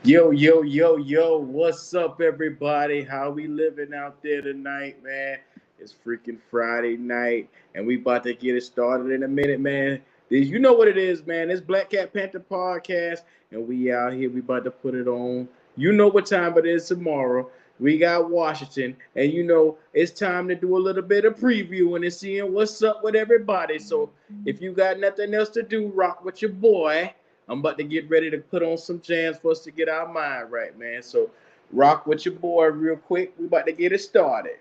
Yo, yo, yo, yo, what's up, everybody? How we living out there tonight, man? It's freaking Friday night, and we about to get it started in a minute, man. You know what it is, man. It's Black Cat Panther Podcast, and we out here. We about to put it on. You know what time it is tomorrow. We got Washington, and you know it's time to do a little bit of previewing and seeing what's up with everybody. So if you got nothing else to do, rock with your boy. I'm about to get ready to put on some jams for us to get our mind right, man. So rock with your boy real quick. We about to get it started.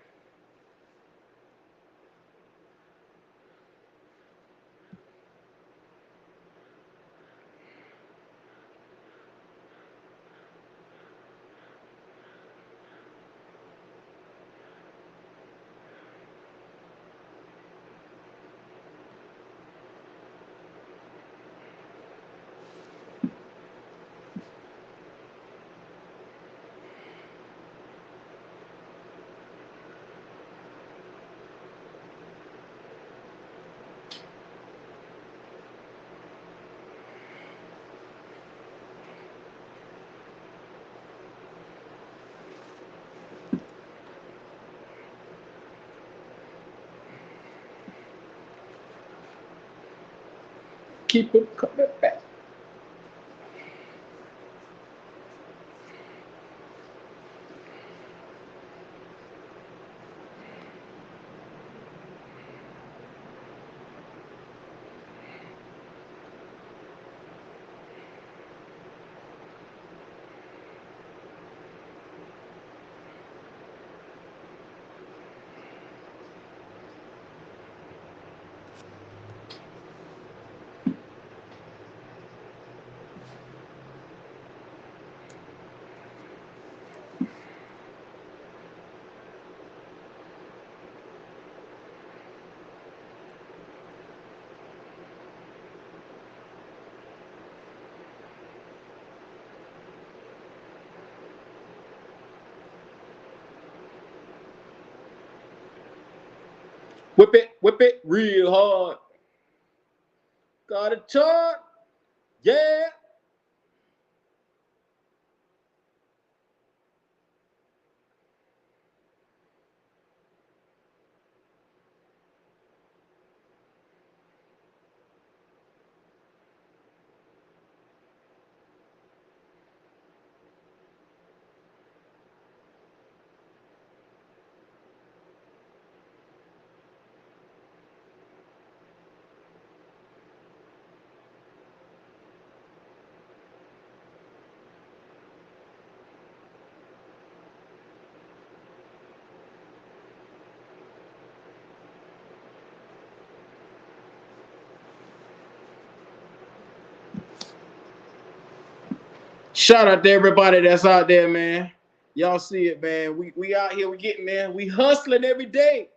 Keep it coming back. Whip it real hard. Got it charge. Yeah. Shout out to everybody that's out there, man. Y'all see it, man. We out here, we getting there. We hustling every day.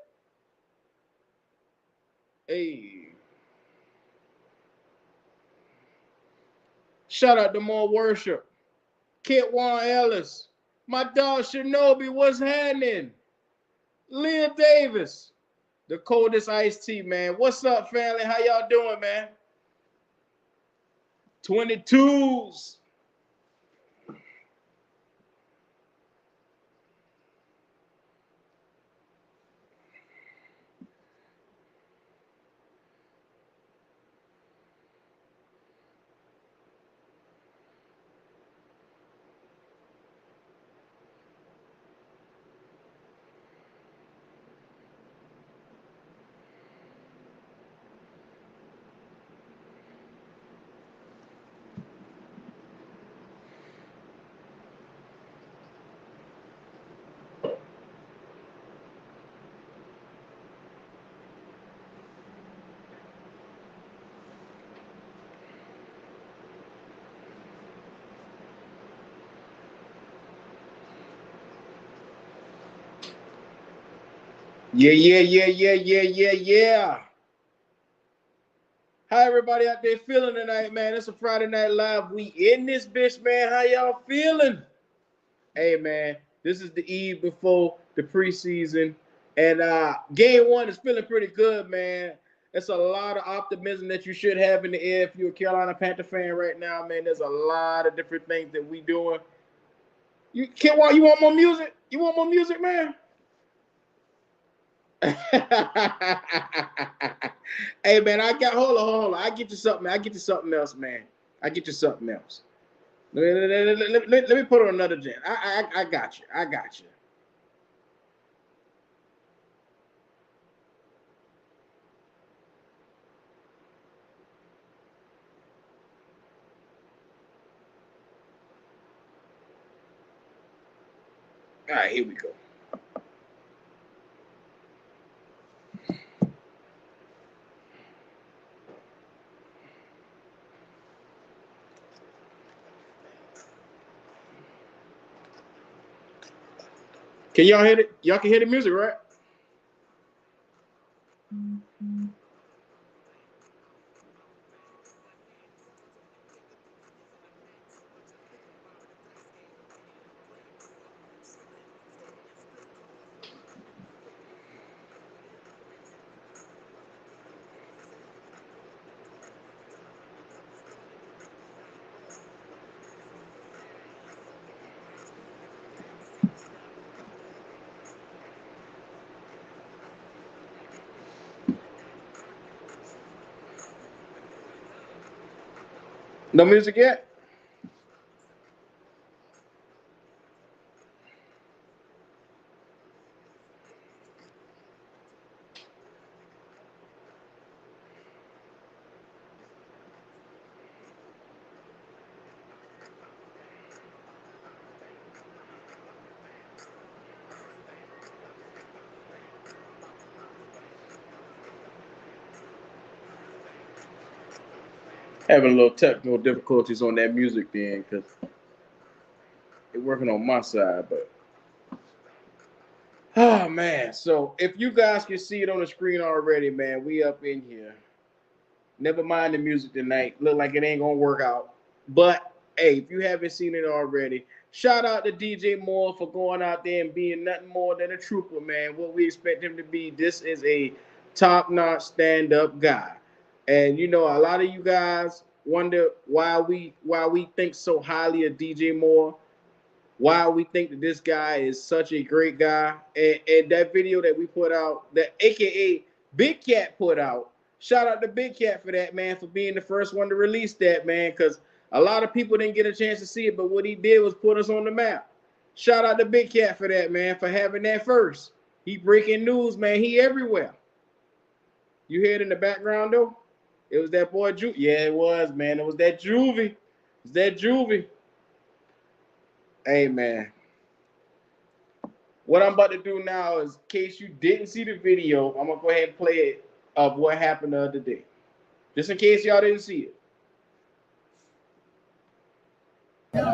Hey. Shout out to more worship. Kit Juan Ellis. My dog Shinobi, what's happening? Leah Davis. The coldest iced tea, man. What's up, family? How y'all doing, man? 22s. Yeah, yeah, yeah, yeah, yeah, yeah, yeah. How everybody out there feeling tonight, man? It's a Friday Night Live. We in this bitch, man. How y'all feeling? Hey, man, this is the eve before the preseason, and game one is feeling pretty good, man. It's a lot of optimism that you should have in the air if you're a Carolina Panther fan right now, man. There's a lot of different things that we doing. You can't want. You want more music? You want more music, man? Hey, man, hold on. I get you something. I get you something else, man. I get you something else. Let me put on another gen. I got you. I got you. All right, here we go. Can y'all hear it? Y'all can hear the music, right? No music yet? Having a little technical difficulties on that music thing because it's working on my side, but oh man. So if you guys can see it on the screen already, man, we up in here. Never mind the music tonight. Look like it ain't gonna work out. But hey, if you haven't seen it already, shout out to DJ Moore for going out there and being nothing more than a trooper, man. What we expect him to be. This is a top-notch stand-up guy. And you know, a lot of you guys wonder why we think so highly of DJ Moore, why we think that this guy is such a great guy. And that video that we put out, that AKA Big Cat put out, shout out to Big Cat for that, man, for being the first one to release that, man, because a lot of people didn't get a chance to see it, but what he did was put us on the map. Shout out to Big Cat for that, man, for having that first. He breaking news, man. He everywhere. You hear it in the background, though? It was that boy Juvie. Yeah, it was, man. It was that Juvie. It was that Juvie. Hey, man. What I'm about to do now is, in case you didn't see the video, I'm going to go ahead and play it of what happened the other day. Just in case y'all didn't see it. Yes!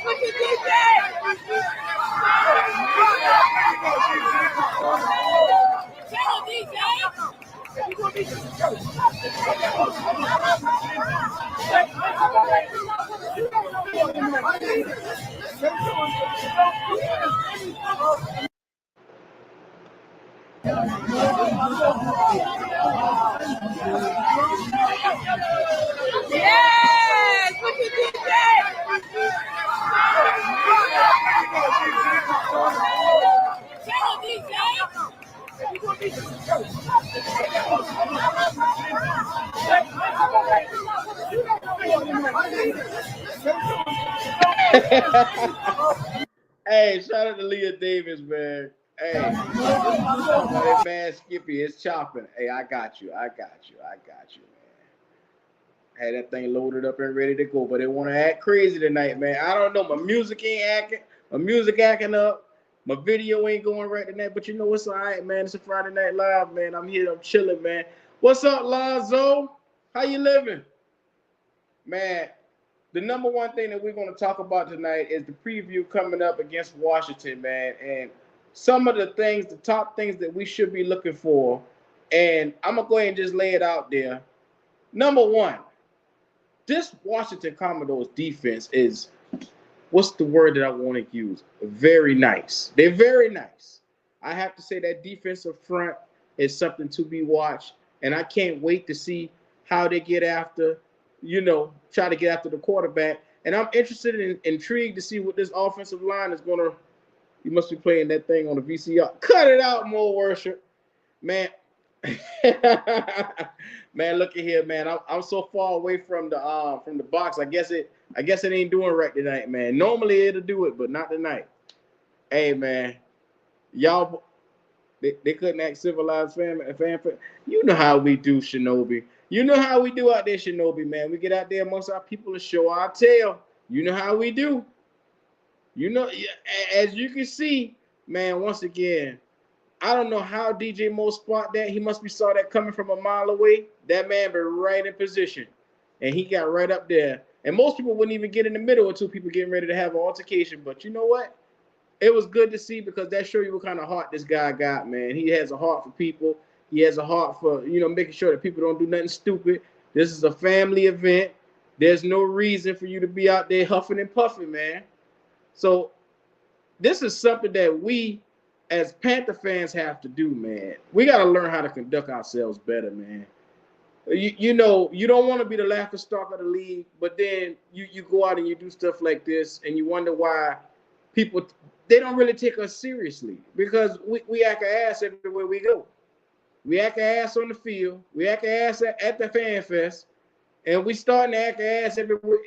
Look at DJ! Tell DJ! Yes! Look at DJ! Tell DJ! Hey, shout out to Leah Davis, man. Hey, that man Skippy is chopping. Hey, I got you, man. Had that thing loaded up and ready to go, but they want to act crazy tonight, man. I don't know. My music ain't acting. My music acting up. My video ain't going right tonight, but you know what's all right, man. It's a Friday Night Live, man. I'm here. I'm chilling, man. What's up, Lazo? How you living? Man, the number one thing that we're going to talk about tonight is the preview coming up against Washington, man. And some of the things, the top things that we should be looking for. And I'm going to go ahead and just lay it out there. Number one, this Washington Commodores defense is, what's the word that I want to use? Very nice. They're very nice. I have to say that defensive front is something to be watched, and I can't wait to see how they get after, try to get after the quarterback. And I'm interested and intrigued to see what this offensive line is gonna. You must be playing that thing on the VCR. Cut it out, more worship, man. Man, look at here, man. I'm so far away from the box. I guess it ain't doing right tonight, man. Normally it'll do it, but not tonight. Hey, man, y'all, they couldn't act civilized, fan. You know how we do, Shinobi. You know how we do out there, Shinobi, man. We get out there amongst our people and show our tail. You know how we do. As you can see, man, once again, I don't know how DJ Mo spot that. He must be saw that coming from a mile away. That man been right in position. And he got right up there. And most people wouldn't even get in the middle until people getting ready to have an altercation. But you know what? It was good to see because that shows you what kind of heart this guy got, man. He has a heart for people. He has a heart for, making sure that people don't do nothing stupid. This is a family event. There's no reason for you to be out there huffing and puffing, man. So this is something that we as Panther fans have to do, man. We got to learn how to conduct ourselves better, man. You don't want to be the laughingstock of the league, but then you go out and you do stuff like this and you wonder why people, they don't really take us seriously because we act an ass everywhere we go. We act an ass on the field. We act an ass at the fan fest. And we starting to act an ass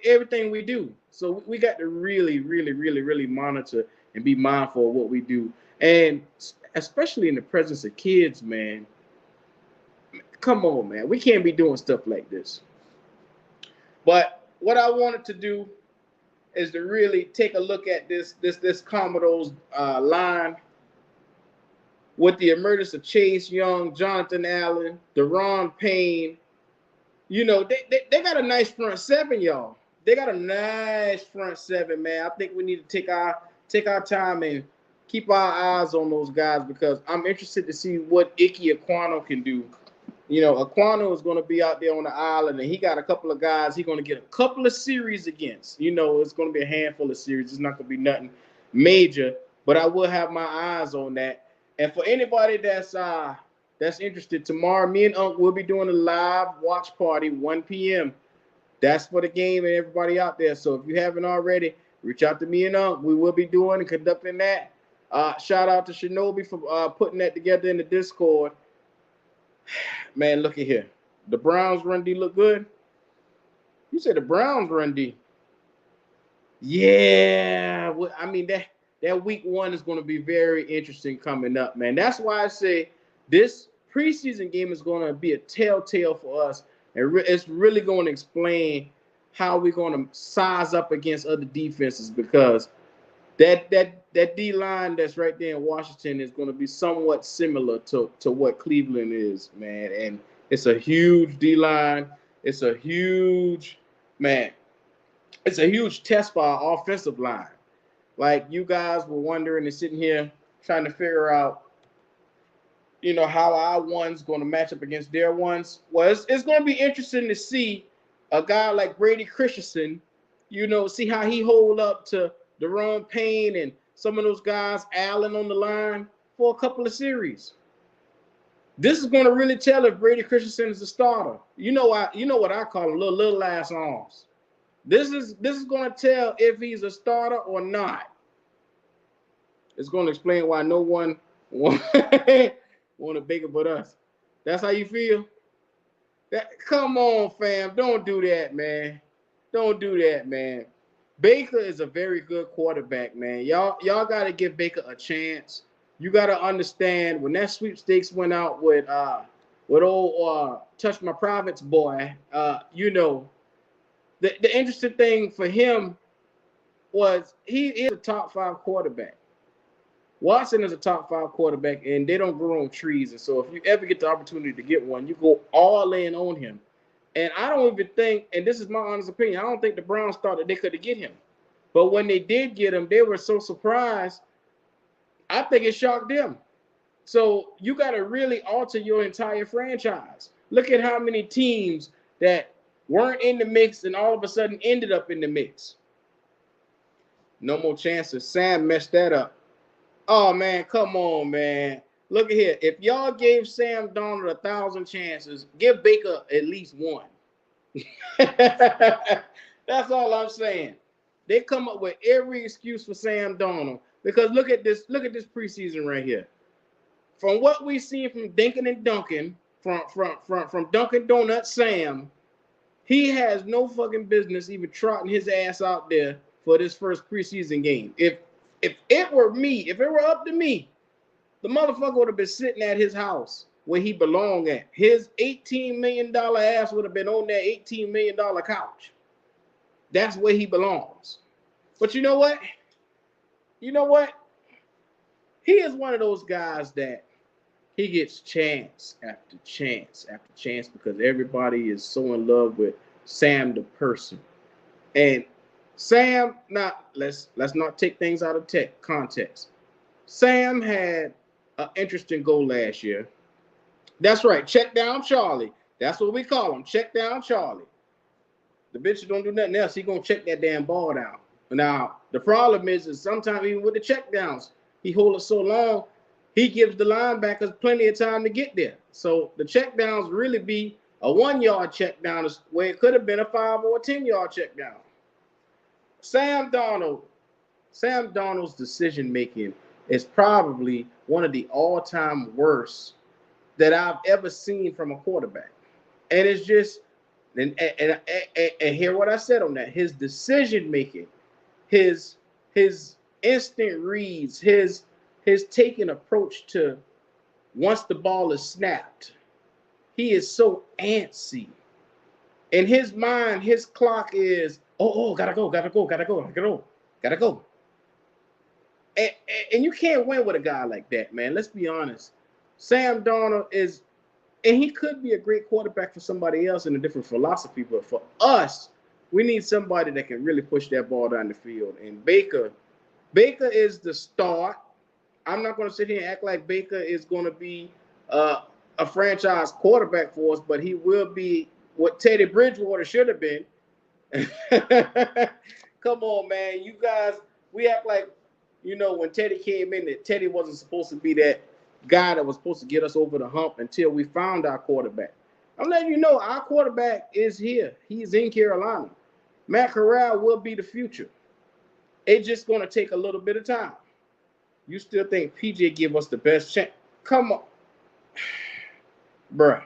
everything we do. So we got to really, really, really, really monitor and be mindful of what we do. And especially in the presence of kids, man. Come on, man. We can't be doing stuff like this. But what I wanted to do is to really take a look at this Commodores line with the emergence of Chase Young, Jonathan Allen, Daron Payne. They got a nice front seven, y'all. They got a nice front seven, man. I think we need to take our time and keep our eyes on those guys because I'm interested to see what Ike Ekwonu can do. Ekwonu is going to be out there on the island, and he got a couple of guys he's going to get a couple of series against. It's going to be a handful of series. It's not going to be nothing major, but I will have my eyes on that. And for anybody that's interested, tomorrow me and Unc will be doing a live watch party, 1 p.m. That's for the game and everybody out there. So if you haven't already, reach out to me and Unc. We will be doing and conducting that. Shout out to Shinobi for putting that together in the Discord. Man, look at here. The Browns run D look good. You said the Browns run D. Yeah. I mean, that week 1 is going to be very interesting coming up, man. That's why I say this preseason game is going to be a telltale for us. And it's really going to explain how we're going to size up against other defenses because that D-line that's right there in Washington is going to be somewhat similar to what Cleveland is, man. And it's a huge D-line. It's a huge test for our offensive line. Like you guys were wondering and sitting here trying to figure out, how our one's going to match up against their ones. Well, it's going to be interesting to see a guy like Brady Christensen, see how he hold up to Daron Payne and some of those guys, Allen on the line for a couple of series. This is going to really tell if Brady Christensen is a starter. You know what I call him, little ass arms. This is going to tell if he's a starter or not. It's going to explain why no one want to bake it but us. That's how you feel? Come on, fam. Don't do that, man. Don't do that, man. Baker is a very good quarterback, man. Y'all got to give Baker a chance. You got to understand when that sweepstakes went out with old Touch My Privates boy, the interesting thing for him was he is a top 5 quarterback. Watson is a top 5 quarterback, and they don't grow on trees. And so if you ever get the opportunity to get one, you go all in on him. And I don't even think, and this is my honest opinion, I don't think the Browns thought that they could get him. But when they did get him, they were so surprised. I think it shocked them. So you got to really alter your entire franchise. Look at how many teams that weren't in the mix and all of a sudden ended up in the mix. No more chances. Sam messed that up. Oh, man, come on, man. Look at here. If y'all gave Sam Darnold 1,000 chances, give Baker at least 1. That's all I'm saying. They come up with every excuse for Sam Darnold because look at this. Look at this preseason right here. From what we've seen from Dinkin and Duncan, from Dunkin' Donut Sam, he has no fucking business even trotting his ass out there for this first preseason game. If it were me, if it were up to me, the motherfucker would have been sitting at his house where he belonged at. His $18 million ass would have been on that $18 million couch. That's where he belongs. But you know what? You know what? He is one of those guys that he gets chance after chance after chance because everybody is so in love with Sam the person. And Sam, let's not take things out of context. Sam had an interesting goal last year. That's right, check down Charlie. That's what we call him, check down Charlie. The bitch don't do nothing else. He gonna check that damn ball down. Now the problem is sometimes even with the check downs, he hold it so long, he gives the linebackers plenty of time to get there. So the check downs really be a 1 yard check down where it could have been a 5 or a 10 yard check down. Sam Darnold's decision making is probably one of the all-time worst that I've ever seen from a quarterback. And it's just, and hear what I said on that. His decision making, his instant reads, his taking approach to once the ball is snapped, he is so antsy. In his mind, his clock is, gotta go. And you can't win with a guy like that, man. Let's be honest. Sam Darnold is, and he could be a great quarterback for somebody else in a different philosophy, but for us, we need somebody that can really push that ball down the field. And Baker is the start. I'm not going to sit here and act like Baker is going to be a franchise quarterback for us, but he will be what Teddy Bridgewater should have been. Come on, man. You guys, we act like, when Teddy came in, that Teddy wasn't supposed to be that guy that was supposed to get us over the hump until we found our quarterback. I'm letting you know, our quarterback is here. He's in Carolina. Matt Corral will be the future. It's just going to take a little bit of time. You still think PJ give us the best chance? Come on. Bruh.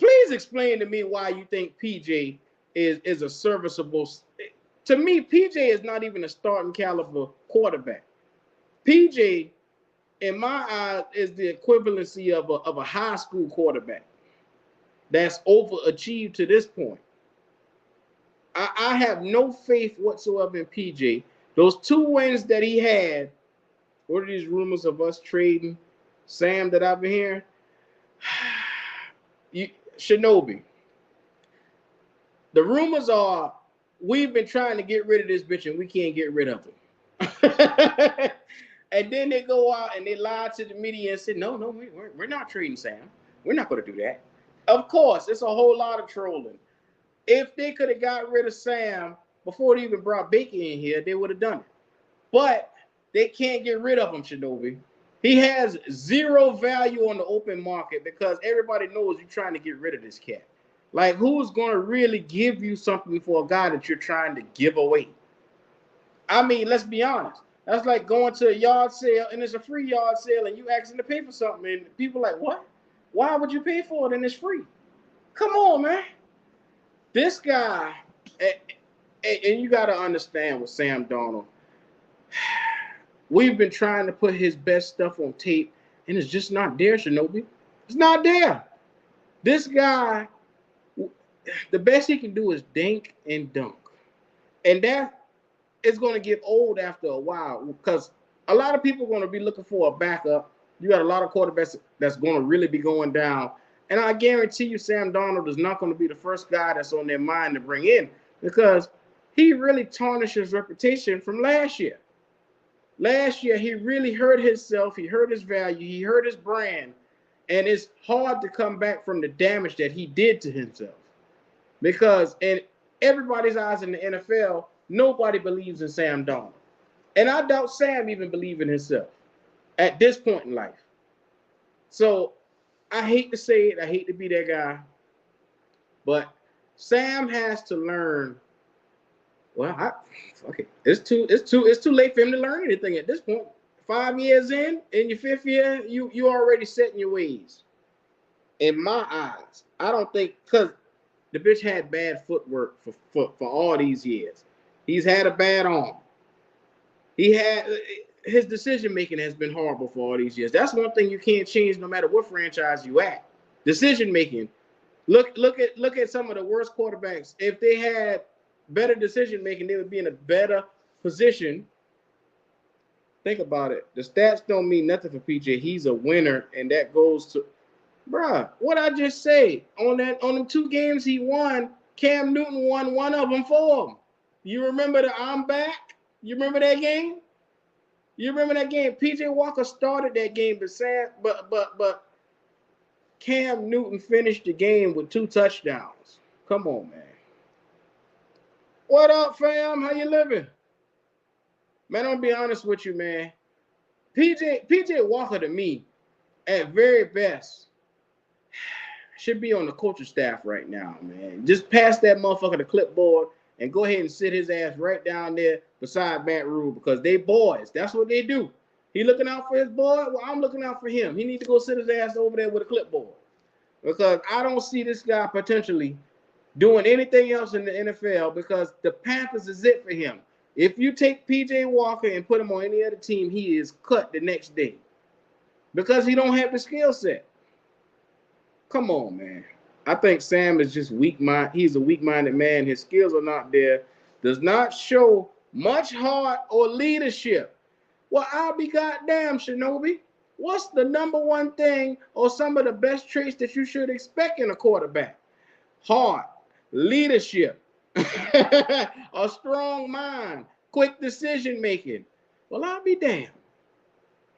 Please explain to me why you think PJ is a serviceable. To me, PJ is not even a starting caliber quarterback. PJ, in my eyes, is the equivalency of a high school quarterback that's overachieved to this point. I have no faith whatsoever in PJ. Those 2 wins that he had, what are these rumors of us trading Sam that I've been hearing? Shinobi. The rumors are we've been trying to get rid of this bitch and we can't get rid of him. And then they go out and they lie to the media and say, no, we're not trading Sam. We're not going to do that. Of course, it's a whole lot of trolling. If they could have got rid of Sam before they even brought Baker in here, they would have done it. But they can't get rid of him, Shinobi. He has zero value on the open market because everybody knows you're trying to get rid of this cat. Like, who's going to really give you something for a guy that you're trying to give away? I mean, let's be honest. That's like going to a yard sale and it's a free yard sale and you asking to pay for something and people are like, what? Why would you pay for it and it's free? Come on, man. This guy, and you got to understand with Sam Darnold, we've been trying to put his best stuff on tape, and it's just not there, Shinobi. It's not there. This guy, the best he can do is dink and dunk. And that is going to get old after a while because a lot of people are going to be looking for a backup. You got a lot of quarterbacks that's going to really be going down. And I guarantee you Sam Darnold is not going to be the first guy that's on their mind to bring in because he really tarnished his reputation from last year. Last year, he really hurt himself. He hurt his value. He hurt his brand. And it's hard to come back from the damage that he did to himself. Because in everybody's eyes in the NFL, nobody believes in Sam Darnold. And I doubt Sam even believes in himself at this point in life. So I hate to say it. I hate to be that guy. But Sam has to learn. Well, okay, it's too late for him to learn anything at this point. 5 years in your 5th year, you already set in your ways. In my eyes, I don't think because the bitch had bad footwork for all these years. He's had a bad arm. His decision making has been horrible for all these years. That's one thing you can't change no matter what franchise you at. Decision making. Look at some of the worst quarterbacks. If they had better decision making, they would be in a better position. Think about it. The stats don't mean nothing for PJ. He's a winner, and that goes to, bruh. What I just say on them 2 games he won, Cam Newton won one of them for him. You remember the I'm back? You remember that game? You remember that game? PJ Walker started that game, but Cam Newton finished the game with 2 touchdowns. Come on, man. What up, fam? How you living? Man, I'm gonna be honest with you, man. PJ Walker to me, at very best, should be on the coaching staff right now, man. Just pass that motherfucker the clipboard and go ahead and sit his ass right down there beside Matt Rule because they boys. That's what they do. He looking out for his boy. Well, I'm looking out for him. He need to go sit his ass over there with a clipboard because I don't see this guy potentially doing anything else in the NFL because the Panthers is it for him. If you take PJ Walker and put him on any other team, he is cut the next day because he don't have the skill set. Come on, man. I think Sam is just weak-minded. He's a weak-minded man. His skills are not there. Does not show much heart or leadership. Well, I'll be goddamn, Shinobi. What's the number one thing or some of the best traits that you should expect in a quarterback? Heart, leadership, a strong mind, quick decision making. Well, I'll be damned.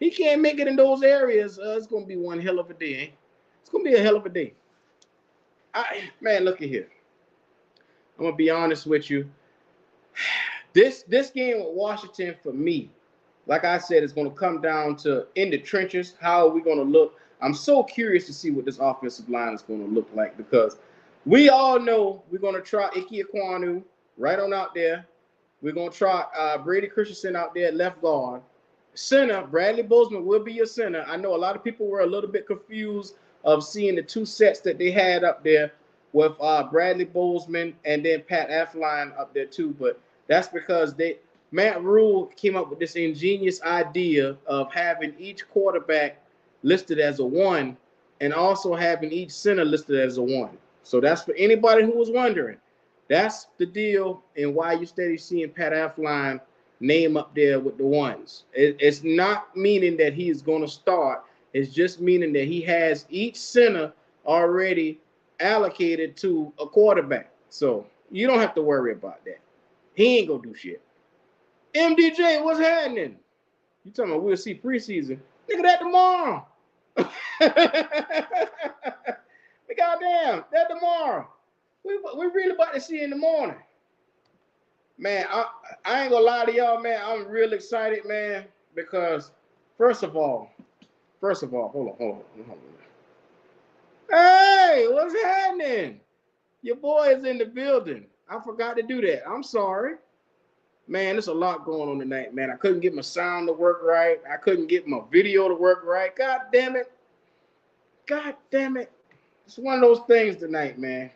He can't make it in those areas. It's going to be one hell of a day. Eh? It's going to be a hell of a day. Man, look at here. I'm going to be honest with you. This game with Washington, for me, like I said, it's going to come down to in the trenches. How are we going to look? I'm so curious to see what this offensive line is going to look like because we all know we're going to try Ike Ekwonu right on out there. We're going to try Brady Christensen out there at left guard. Center, Bradley Bozeman will be your center. I know a lot of people were a little bit confused of seeing the 2 sets that they had up there with Bradley Bozeman and then Pat Elflein up there too. But that's because Matt Rule came up with this ingenious idea of having each quarterback listed as a 1 and also having each center listed as a 1. So that's for anybody who was wondering. That's the deal and why you steady seeing Pat Elflein name up there with the 1s. It's not meaning that he is going to start. It's just meaning that he has each center already allocated to a quarterback. So you don't have to worry about that. He ain't going to do shit. MDJ, what's happening? You talking about we'll see preseason? Nigga, that tomorrow. Goddamn, that tomorrow. We really about to see in the morning. Man, I ain't gonna lie to y'all, man. I'm real excited, man, because first of all, hold on. Hey, what's happening? Your boy is in the building. I forgot to do that. I'm sorry. Man, there's a lot going on tonight, man. I couldn't get my sound to work right. I couldn't get my video to work right. God damn it. It's one of those things tonight, man.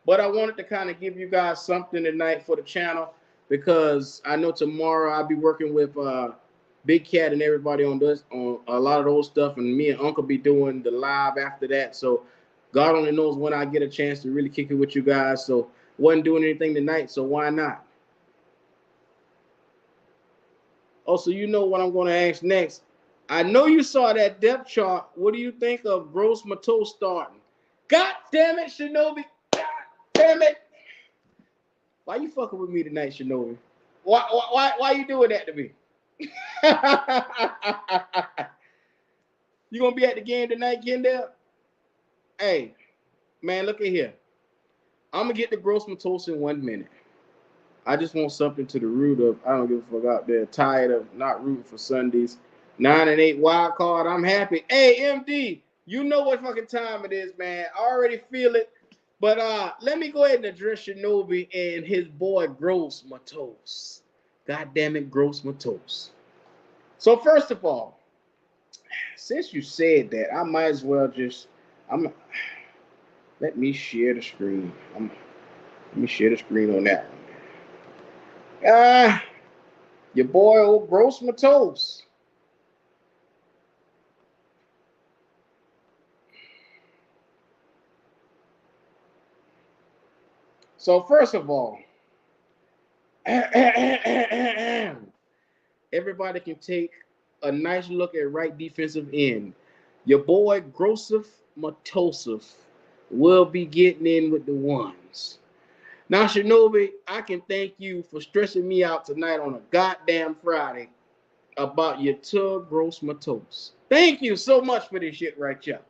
But I wanted to kind of give you guys something tonight for the channel because I know tomorrow I'll be working with Big Cat and everybody on a lot of those stuff, and me and Uncle be doing the live after that. So God only knows when I get a chance to really kick it with you guys. So wasn't doing anything tonight, so why not? Also, you know what I'm going to ask next. I know you saw that depth chart. What do you think of Gross Matos starting? God damn it, Shinobi. God damn it. Why you fucking with me tonight, Shinobi? Why you doing that to me? You going to be at the game tonight, Kendall? Hey, man, look at here. I'm going to get the Gross Matos in 1 minute. I just want something to the root of, I don't give a fuck out there, tired of not rooting for Sundays. 9-8 wild card, I'm happy. Hey, MD, you know what fucking time it is, man. I already feel it. But let me go ahead and address Shinobi and his boy Gross Matos. God damn it, Gross Matos. So first of all, since you said that, I might as well I'm let me share the screen. Let me share the screen on that one. Your boy old Gross Matos. So first of all, everybody can take a nice look at right defensive end. Your boy Grosif Matosif will be getting in with the ones. Now, Shinobi, I can thank you for stressing me out tonight on a goddamn Friday about your Tug Gross Matos. Thank you so much for this shit right here.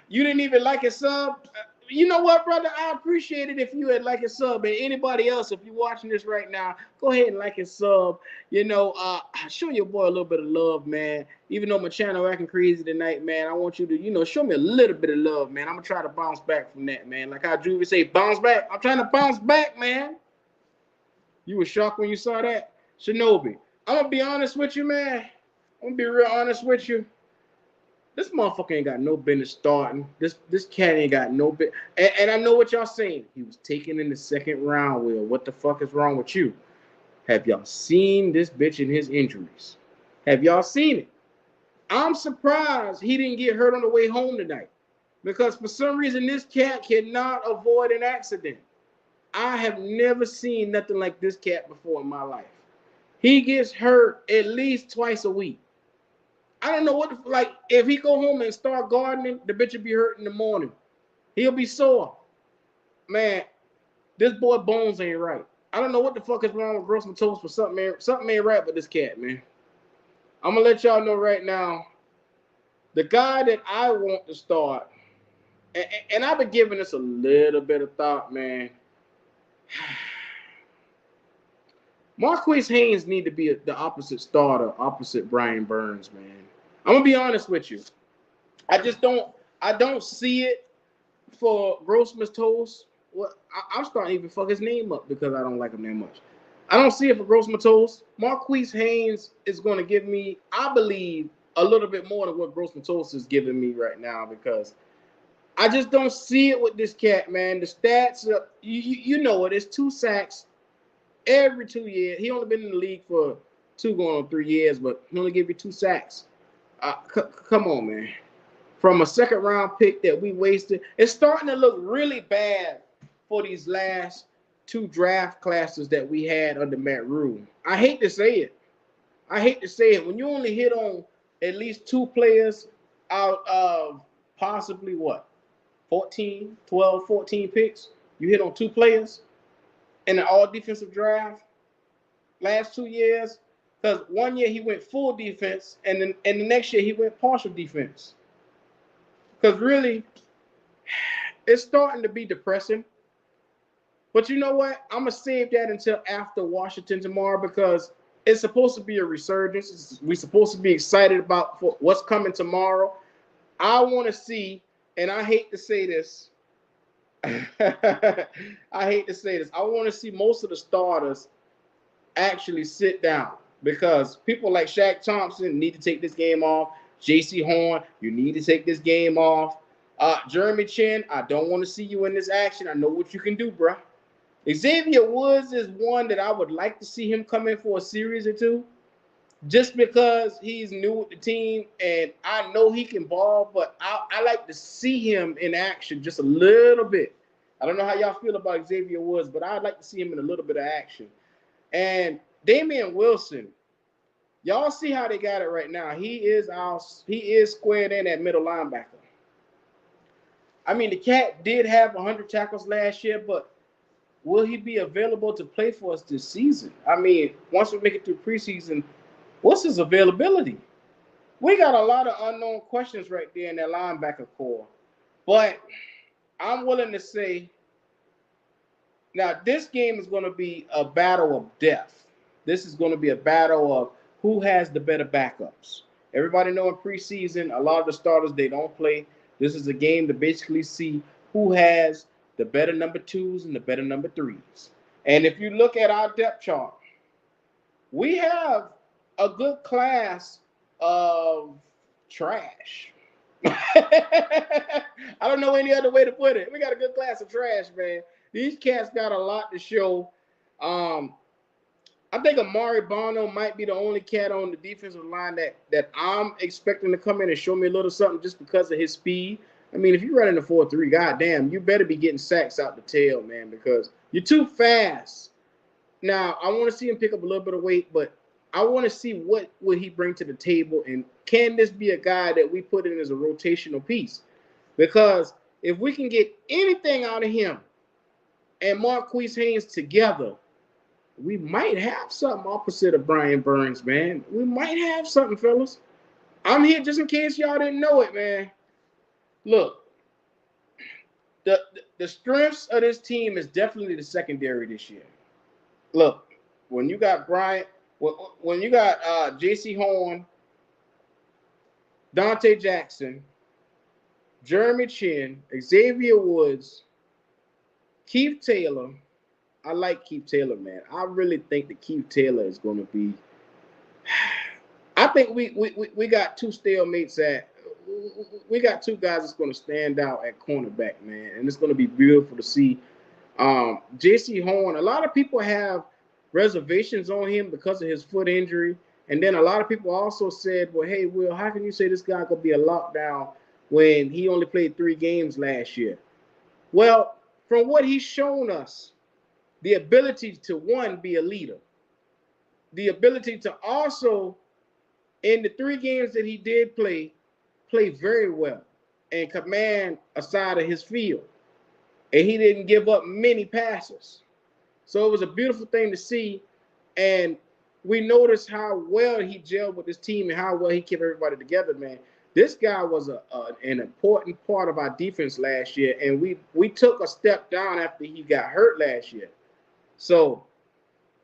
You didn't even like a sub. You know what, brother? I appreciate it if you had like a sub. And anybody else, if you're watching this right now, go ahead and like a sub. Show your boy a little bit of love, man. Even though my channel acting crazy tonight, man, I want you to, show me a little bit of love, man. I'm gonna try to bounce back from that, man. Like how Juvie say, bounce back. I'm trying to bounce back, man. You were shocked when you saw that, Shinobi. I'm gonna be honest with you, man. I'm gonna be real honest with you. This motherfucker ain't got no business starting. This cat ain't got no bit. And I know what y'all saying. He was taken in the second round, Will. What the fuck is wrong with you? Have y'all seen this bitch in his injuries? Have y'all seen it? I'm surprised he didn't get hurt on the way home tonight. Because for some reason, this cat cannot avoid an accident. I have never seen nothing like this cat before in my life. He gets hurt at least twice a week. I don't know what, like, if he go home and start gardening, the bitch will be hurt in the morning. He'll be sore. Man, this boy bones ain't right. I don't know what the fuck is wrong with Gross Matos, but something ain't right with this cat, man. I'm gonna let y'all know right now, the guy that I want to start, and I've been giving this a little bit of thought, man. Marquise Haynes need to be the opposite starter, opposite Brian Burns, man. I'm gonna be honest with you. I don't see it for Gross Matos. Well, I'm starting to even fuck his name up because I don't like him that much. I don't see it for Gross Matos. Marquise Haynes is going to give me, I believe, a little bit more than what Gross Matos is giving me right now because I just don't see it with this cat, man. The stats, you know it. It's 2 sacks every 2 years. He only been in the league for 2 going on 3 years, but he only give you 2 sacks. Come on, man. From a second round pick that we wasted, it's starting to look really bad for these last 2 draft classes that we had under Matt Rule. I hate to say it. When you only hit on at least 2 players out of possibly 14 picks, you hit on 2 players in an all defensive draft last 2 years. Because 1 year he went full defense, and then the next year he went partial defense. Because really, it's starting to be depressing. But you know what? I'm going to save that until after Washington tomorrow because it's supposed to be a resurgence. We're supposed to be excited about what's coming tomorrow. I want to see, and I hate to say this. I want to see most of the starters actually sit down. Because people like Shaq Thompson need to take this game off. J.C. Horn, you need to take this game off. Jeremy Chin, I don't want to see you in this action. I know what you can do, bro. Xavier Woods is one that I would like to see him come in for a series or 2. Just because he's new with the team and I know he can ball, but I like to see him in action just a little bit. I don't know how y'all feel about Xavier Woods, but I'd like to see him in a little bit of action. And Damian Wilson, y'all see how they got it right now. He is squared in at middle linebacker. I mean, the cat did have 100 tackles last year, but will he be available to play for us this season? I mean, once we make it through preseason, what's his availability? We got a lot of unknown questions right there in that linebacker core. But I'm willing to say, now this game is going to be a battle of death. This is going to be a battle of who has the better backups. Everybody know in preseason, a lot of the starters, they don't play. This is a game to basically see who has the better number twos and the better number threes. And if you look at our depth chart, we have a good class of trash. I don't know any other way to put it. We got a good class of trash, man. These cats got a lot to show. I think Amari Bono might be the only cat on the defensive line that I'm expecting to come in and show me a little something just because of his speed. I mean, if you're running a 4-3, goddamn, you better be getting sacks out the tail, man, because you're too fast. Now, I want to see him pick up a little bit of weight, but I want to see what would he bring to the table, and can this be a guy that we put in as a rotational piece? Because if we can get anything out of him and Marquise Haynes together, we might have something opposite of Brian Burns, man. We might have something, fellas. I'm here just in case y'all didn't know it, man. Look, the strengths of this team is definitely the secondary this year. Look, when you got Bryant, when you got J.C. Horn, Dante Jackson, Jeremy Chin, Xavier Woods, Keith Taylor. I like Keith Taylor, man. I really think that Keith Taylor is going to be. I think we got two stalemates at. We got two guys that's going to stand out at cornerback, man, and it's going to be beautiful to see. J.C. Horn. A lot of people have reservations on him because of his foot injury, and then a lot of people also said, "Well, hey, Will, how can you say this guy could be a lockdown when he only played 3 games last year?" Well, from what he's shown us, the ability to, one, be a leader, the ability to also, in the 3 games that he did play very well and command a side of his field. And he didn't give up many passes. So it was a beautiful thing to see. And we noticed how well he gelled with his team and how well he kept everybody together, man. This guy was an important part of our defense last year, and we took a step down after he got hurt last year. So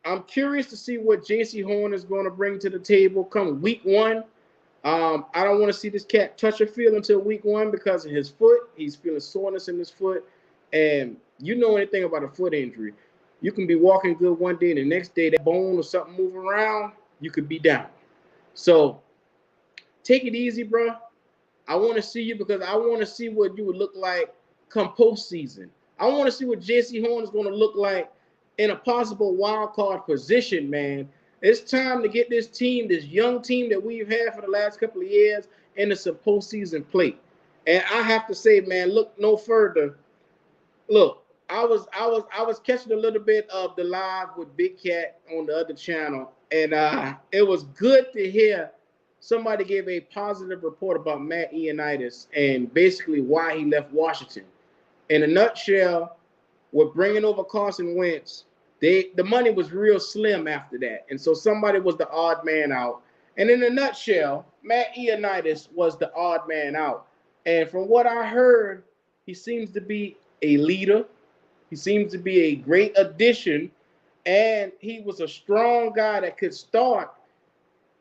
I'm curious to see what J.C. Horn is going to bring to the table come week 1. I don't want to see this cat touch or feel until week 1 because of his foot. He's feeling soreness in his foot. And you know anything about a foot injury, you can be walking good one day and the next day that bone or something move around, you could be down. So take it easy, bro. I want to see you because I want to see what you would look like come postseason. I want to see what J.C. Horn is going to look like in a possible wild card position, man. It's time to get this team, this young team that we've had for the last couple of years, into some postseason play. And I have to say, man, look no further. Look, I was catching a little bit of the live with Big Cat on the other channel, and it was good to hear somebody give a positive report about Matt Ioannidis and basically why he left Washington. In a nutshell, with bringing over Carson Wentz, the money was real slim after that. And so somebody was the odd man out. And in a nutshell, Matt Ioannidis was the odd man out. And from what I heard, he seems to be a leader. He seems to be a great addition. And he was a strong guy that could start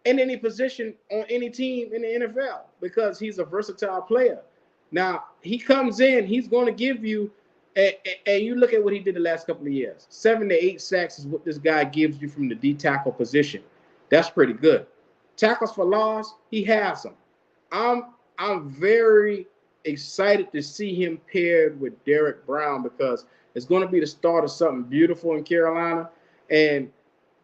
in any position on any team in the NFL because he's a versatile player. Now, he comes in, he's going to give you, and you look at what he did the last couple of years. 7 to 8 sacks is what this guy gives you from the D tackle position. That's pretty good. Tackles for loss, he has them. I'm very excited to see him paired with Derek Brown because it's going to be the start of something beautiful in Carolina. And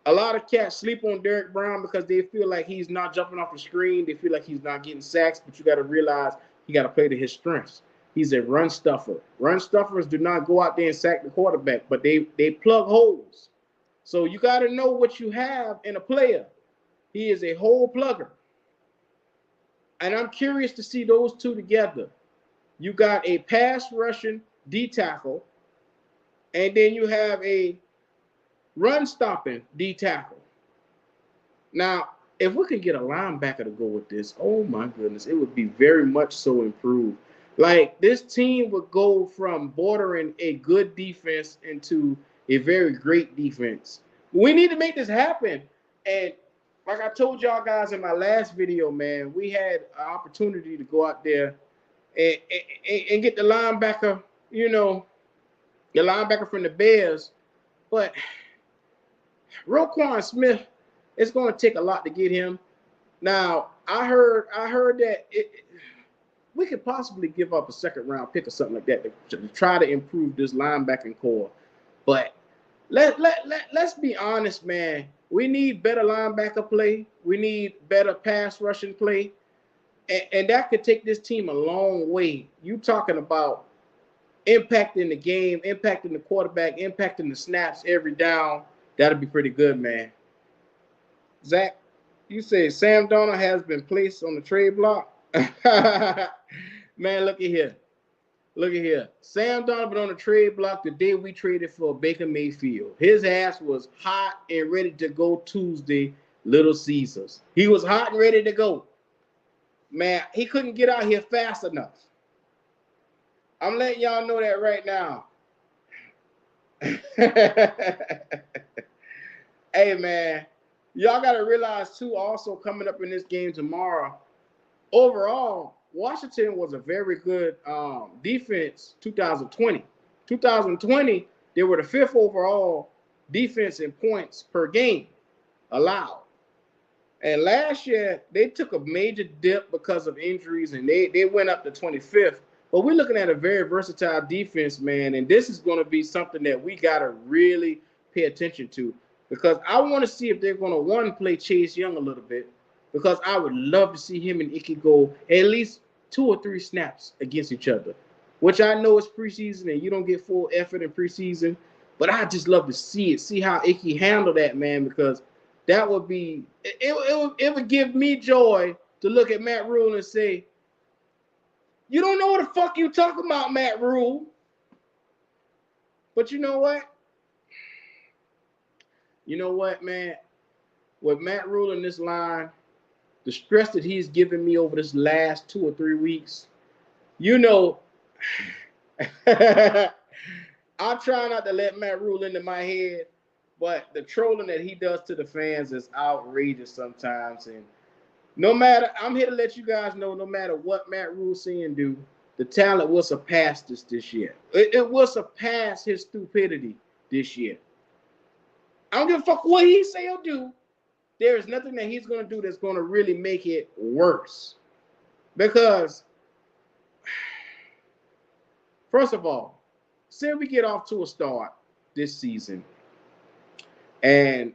a lot of cats sleep on Derek Brown because they feel like he's not jumping off the screen. They feel like he's not getting sacks, but you got to realize you got to play to his strengths. He's a run stuffer. Run stuffers do not go out there and sack the quarterback, but they plug holes. So you got to know what you have in a player. He is a hole plugger. And I'm curious to see those two together. You got a pass rushing D tackle, and then you have a run stopping D tackle. Now, if we could get a linebacker to go with this, oh my goodness, it would be very much so improved. Like this team would go from bordering a good defense into a very great defense. We need to make this happen. And like I told y'all guys in my last video, man, we had an opportunity to go out there and get the linebacker you know, the linebacker from the Bears, but Roquan Smith, it's going to take a lot to get him. Now, I heard that we could possibly give up a second round pick or something like that to try to improve this linebacking core. But let's be honest, man. We need better linebacker play. We need better pass rushing play. And that could take this team a long way. You talking about impacting the game, impacting the quarterback, impacting the snaps every down. That'll be pretty good, man. Zach, you say Sam Darnold has been placed on the trade block? Man, look at here. Look at here. Sam Darnold been on the trade block the day we traded for Baker Mayfield. His ass was hot and ready to go Tuesday, Little Caesars. He was hot and ready to go. Man, he couldn't get out here fast enough. I'm letting y'all know that right now. Hey, man, y'all got to realize, too, also coming up in this game tomorrow, overall, Washington was a very good defense 2020. 2020, they were the 5th overall defense in points per game allowed. And last year, they took a major dip because of injuries, and they went up to 25th. But we're looking at a very versatile defense, man, and this is going to be something that we got to really pay attention to, because I want to see if they're going to, one, play Chase Young a little bit, because I would love to see him and Icky go at least 2 or 3 snaps against each other, which I know is preseason and you don't get full effort in preseason, but I just love to see it, see how Icky handle that, man, because that would be, it would give me joy to look at Matt Rule and say, you don't know what the fuck you talking about, Matt Rule. But you know what? You know what, man? With Matt Rule in this line, the stress that he's given me over this last 2 or 3 weeks, you know, I try not to let Matt Rule into my head, but the trolling that he does to the fans is outrageous sometimes. And no matter, I'm here to let you guys know, no matter what Matt Rule say and do, the talent will surpass this year. It will surpass his stupidity this year. I don't give a fuck what he say or do. There is nothing that he's going to do that's going to really make it worse. Because, first of all, say we get off to a start this season, and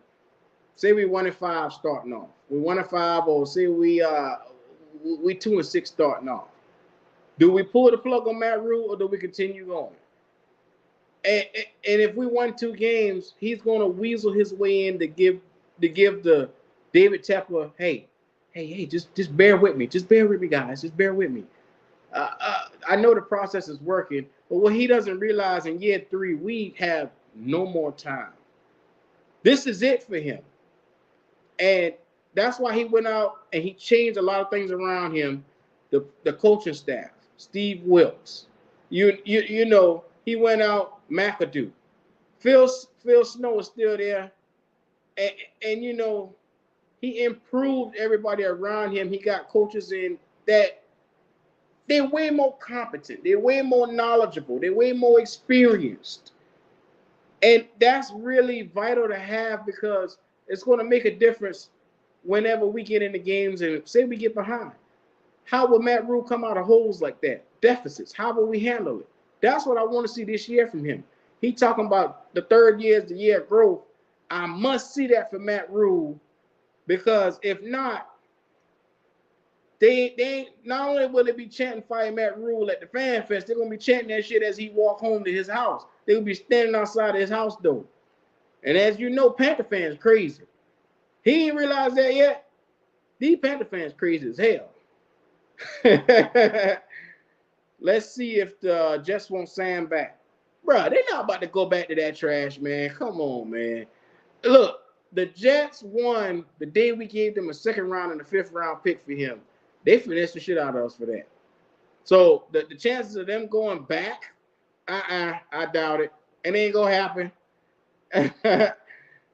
say we 1-5 starting off. We 1-5, or say we 2-6 starting off. Do we pull the plug on Matt Rule, or do we continue going? And if we won 2 games, he's going to weasel his way in to give the David Tepper, hey, just bear with me. Just bear with me, guys. Just bear with me. I know the process is working, but what he doesn't realize, in year 3, we have no more time. This is it for him. And that's why he went out and he changed a lot of things around him. The coaching staff, Steve Wilks. You know, he went out, McAdoo. Phil Snow is still there. And you know, he improved everybody around him. He got coaches in that they're way more competent. They're way more knowledgeable. They're way more experienced. And that's really vital to have, because it's going to make a difference whenever we get into games and say we get behind. How will Matt Rule come out of holes like that? Deficits. How will we handle it? That's what I want to see this year from him. He talking about the 3rd year is the year of growth. I must see that for Matt Rule, because if not, they not only will they be chanting "Fire Matt Rule" at the fan fest, they're gonna be chanting that shit as he walk home to his house. They'll be standing outside his house door. And as you know, Panther fans crazy. He ain't realized that yet. These Panther fans crazy as hell. Let's see if the Jets want Sam back. Bro, they're not about to go back to that trash, man. Come on, man. Look, the Jets won the day we gave them a 2nd round and a 5th round pick for him. They finessed the shit out of us for that. So the chances of them going back, I doubt it. It ain't gonna happen.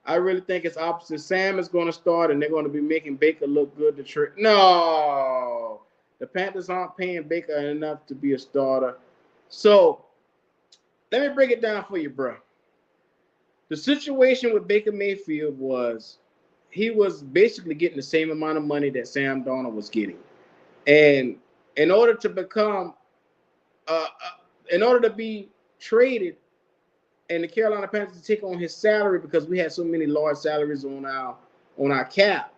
I really think it's opposite. Sam is going to start, and they're going to be making Baker look good to trick. No, the Panthers aren't paying Baker enough to be a starter. So let me break it down for you, bro. The situation with Baker Mayfield was he was basically getting the same amount of money that Sam Darnold was getting. And in order to become, in order to be traded and the Carolina Panthers to take on his salary because we had so many large salaries on our cap,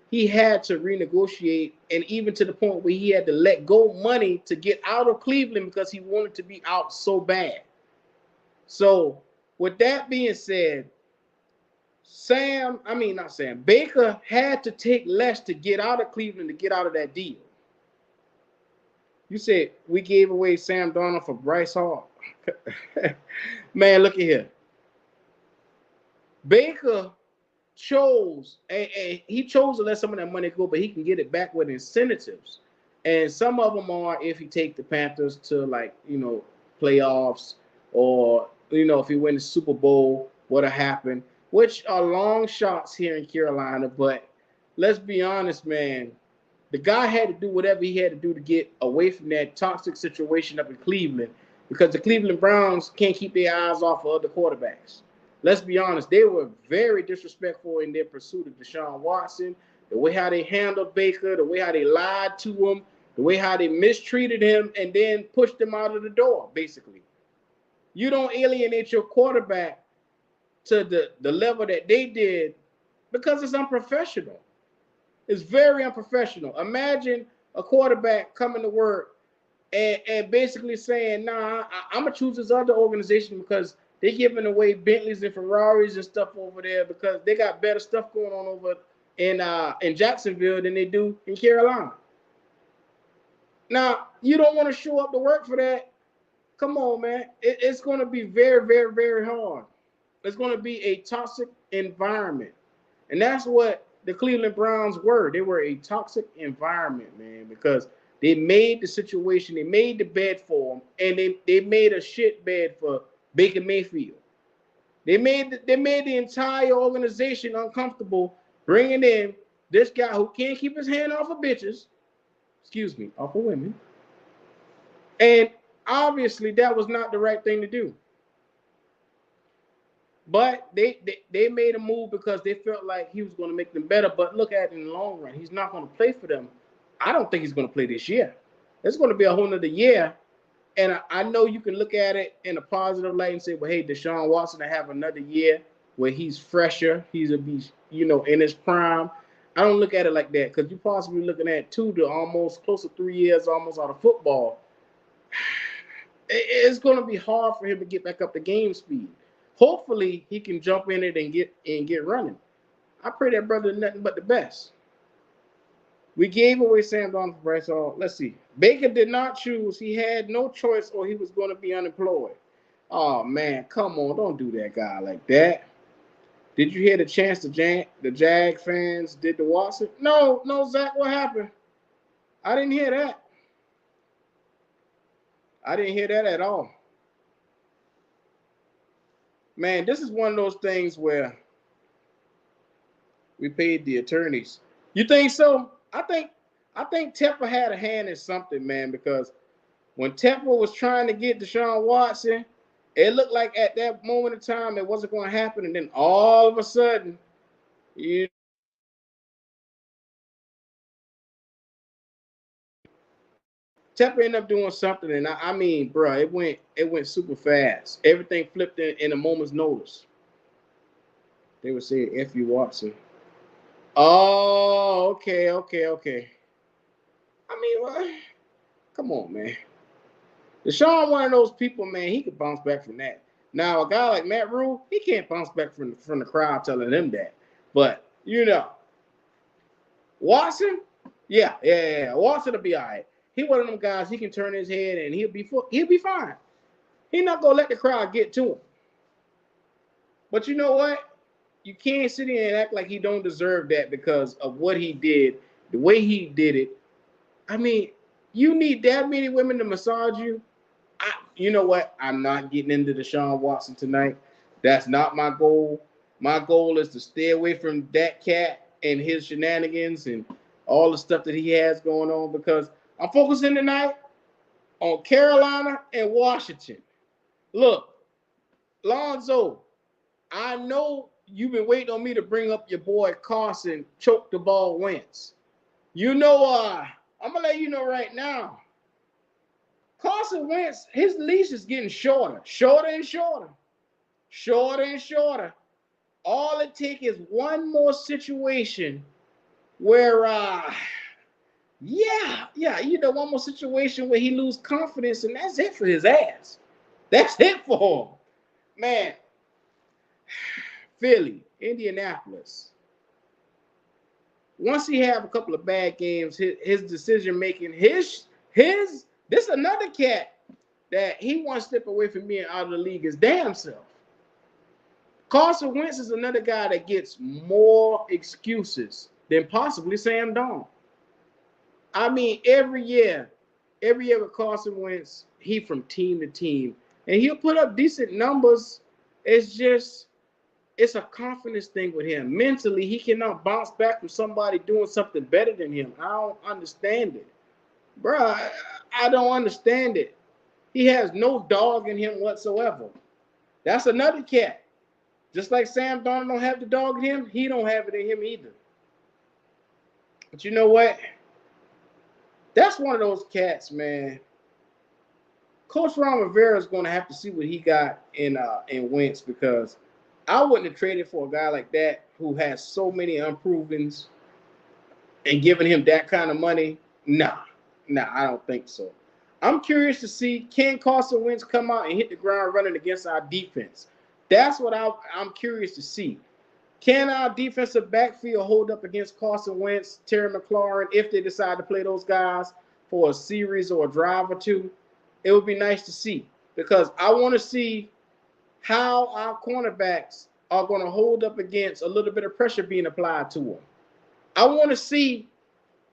he had to renegotiate, and even to the point where he had to let go money to get out of Cleveland because he wanted to be out so bad. So with that being said, Baker had to take less to get out of Cleveland, to get out of that deal. You said we gave away Sam Darnold for Bryce Hall. Man, look at here. Baker chose, and he chose to let some of that money go, but he can get it back with incentives. And some of them are if he take the Panthers to, like, playoffs, or, if he win the Super Bowl, what'll happen, which are long shots here in Carolina. But let's be honest, man. The guy had to do whatever he had to do to get away from that toxic situation up in Cleveland, because the Cleveland Browns can't keep their eyes off of other quarterbacks. Let's be honest, they were very disrespectful in their pursuit of Deshaun Watson, the way how they handled Baker, the way how they lied to him, the way how they mistreated him and then pushed him out of the door, basically. You don't alienate your quarterback to the level that they did because it's unprofessional. It's very unprofessional. Imagine a quarterback coming to work and basically saying, nah, I'm going to choose this other organization because they're giving away Bentleys and Ferraris and stuff over there because they got better stuff going on over in Jacksonville than they do in Carolina. Now, you don't want to show up to work for that. Come on, man. It's going to be very, very, very hard. It's going to be a toxic environment. And that's what the Cleveland Browns were. They were a toxic environment, man, because they made the situation, they made the bed for him, and they made a shit bed for Baker Mayfield. They made the entire organization uncomfortable, bringing in this guy who can't keep his hand off of bitches, off of women. And obviously that was not the right thing to do. But they made a move because they felt like he was going to make them better. But look at it in the long run. He's not going to play for them. I don't think he's going to play this year. It's going to be a whole nother year. And I know you can look at it in a positive light and say, well, hey, Deshaun Watson to have another year where he's fresher. He's a beast, in his prime. I don't look at it like that, because you're possibly looking at 2 to almost close to 3 years almost out of football. It's going to be hard for him to get back up to game speed. Hopefully he can jump in it and get running. I pray that brother nothing but the best. We gave away Sam Darnold for Bryce Hall. Let's see. Baker did not choose. He had no choice, or he was going to be unemployed. Oh, man, come on. Don't do that guy like that. Did you hear the chance the Jag fans did to Watson? No, Zach, what happened? I didn't hear that. I didn't hear that at all. Man, this is one of those things where we paid the attorneys. You think so? I think Tepper had a hand in something, man, because when Tepper was trying to get Deshaun Watson, it looked like at that moment in time it wasn't going to happen, and then all of a sudden, Tepper ended up doing something, and I mean, bro, it went super fast. Everything flipped in a moment's notice. They were saying F you, Watson. Oh, okay. I mean, what? Come on, man. Deshaun, one of those people, man, he could bounce back from that. Now, a guy like Matt Rule, he can't bounce back from the crowd telling him that. But, Watson, yeah. Watson will be all right. He one of them guys, he can turn his head and he'll be fine. He's not going to let the crowd get to him. But you know what? You can't sit here and act like he don't deserve that because of what he did, the way he did it. I mean, you need that many women to massage you? You know what? I'm not getting into Deshaun Watson tonight. That's not my goal. My goal is to stay away from that cat and his shenanigans and all the stuff that he has going on, because I'm focusing tonight on Carolina and Washington. Look, Lonzo, I know you've been waiting on me to bring up your boy Carson choke the ball Wentz. You know, I'm gonna let you know right now. Carson Wentz, his leash is getting shorter, shorter and shorter, shorter and shorter. All it takes is one more situation where, one more situation where he lose confidence, and that's it for his ass. That's it for him, man. Philly, Indianapolis. Once he have a couple of bad games, his decision making, this another cat that he wants to step away from being out of the league his damn self. Carson Wentz is another guy that gets more excuses than possibly Sam Darnold. I mean, every year with Carson Wentz, he from team to team, and he'll put up decent numbers. It's a confidence thing with him. Mentally, he cannot bounce back from somebody doing something better than him. I don't understand it. Bruh, I don't understand it. He has no dog in him whatsoever. That's another cat. Just like Sam Darnold don't have the dog in him, he don't have it in him either. But you know what? That's one of those cats, man. Coach Ron Rivera is going to have to see what he got in Wentz, because I wouldn't have traded for a guy like that who has so many unprovens and giving him that kind of money. Nah, I don't think so. I'm curious to see, can Carson Wentz come out and hit the ground running against our defense? That's what I'm curious to see. Can our defensive backfield hold up against Carson Wentz, Terry McLaurin, if they decide to play those guys for a series or a drive or two? It would be nice to see, because I want to see how our cornerbacks are going to hold up against a little bit of pressure being applied to them. I want to see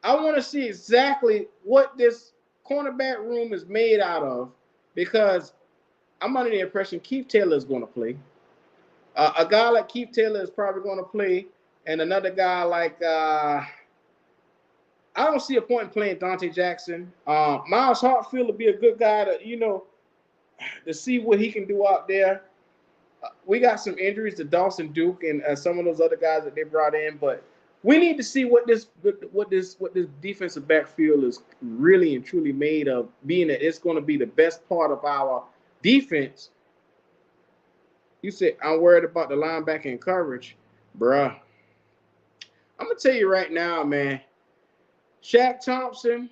exactly what this cornerback room is made out of, because I'm under the impression Keith Taylor is going to play. A guy like Keith Taylor is probably going to play, and another guy like I don't see a point in playing Dante Jackson. Miles Hartfield will be a good guy to see what he can do out there. We got some injuries to Dawson Duke and some of those other guys that they brought in, but we need to see what this defensive backfield is really and truly made of, being that it's going to be the best part of our defense. You said, I'm worried about the linebacking coverage. Bruh, I'm going to tell you right now, man, Shaq Thompson,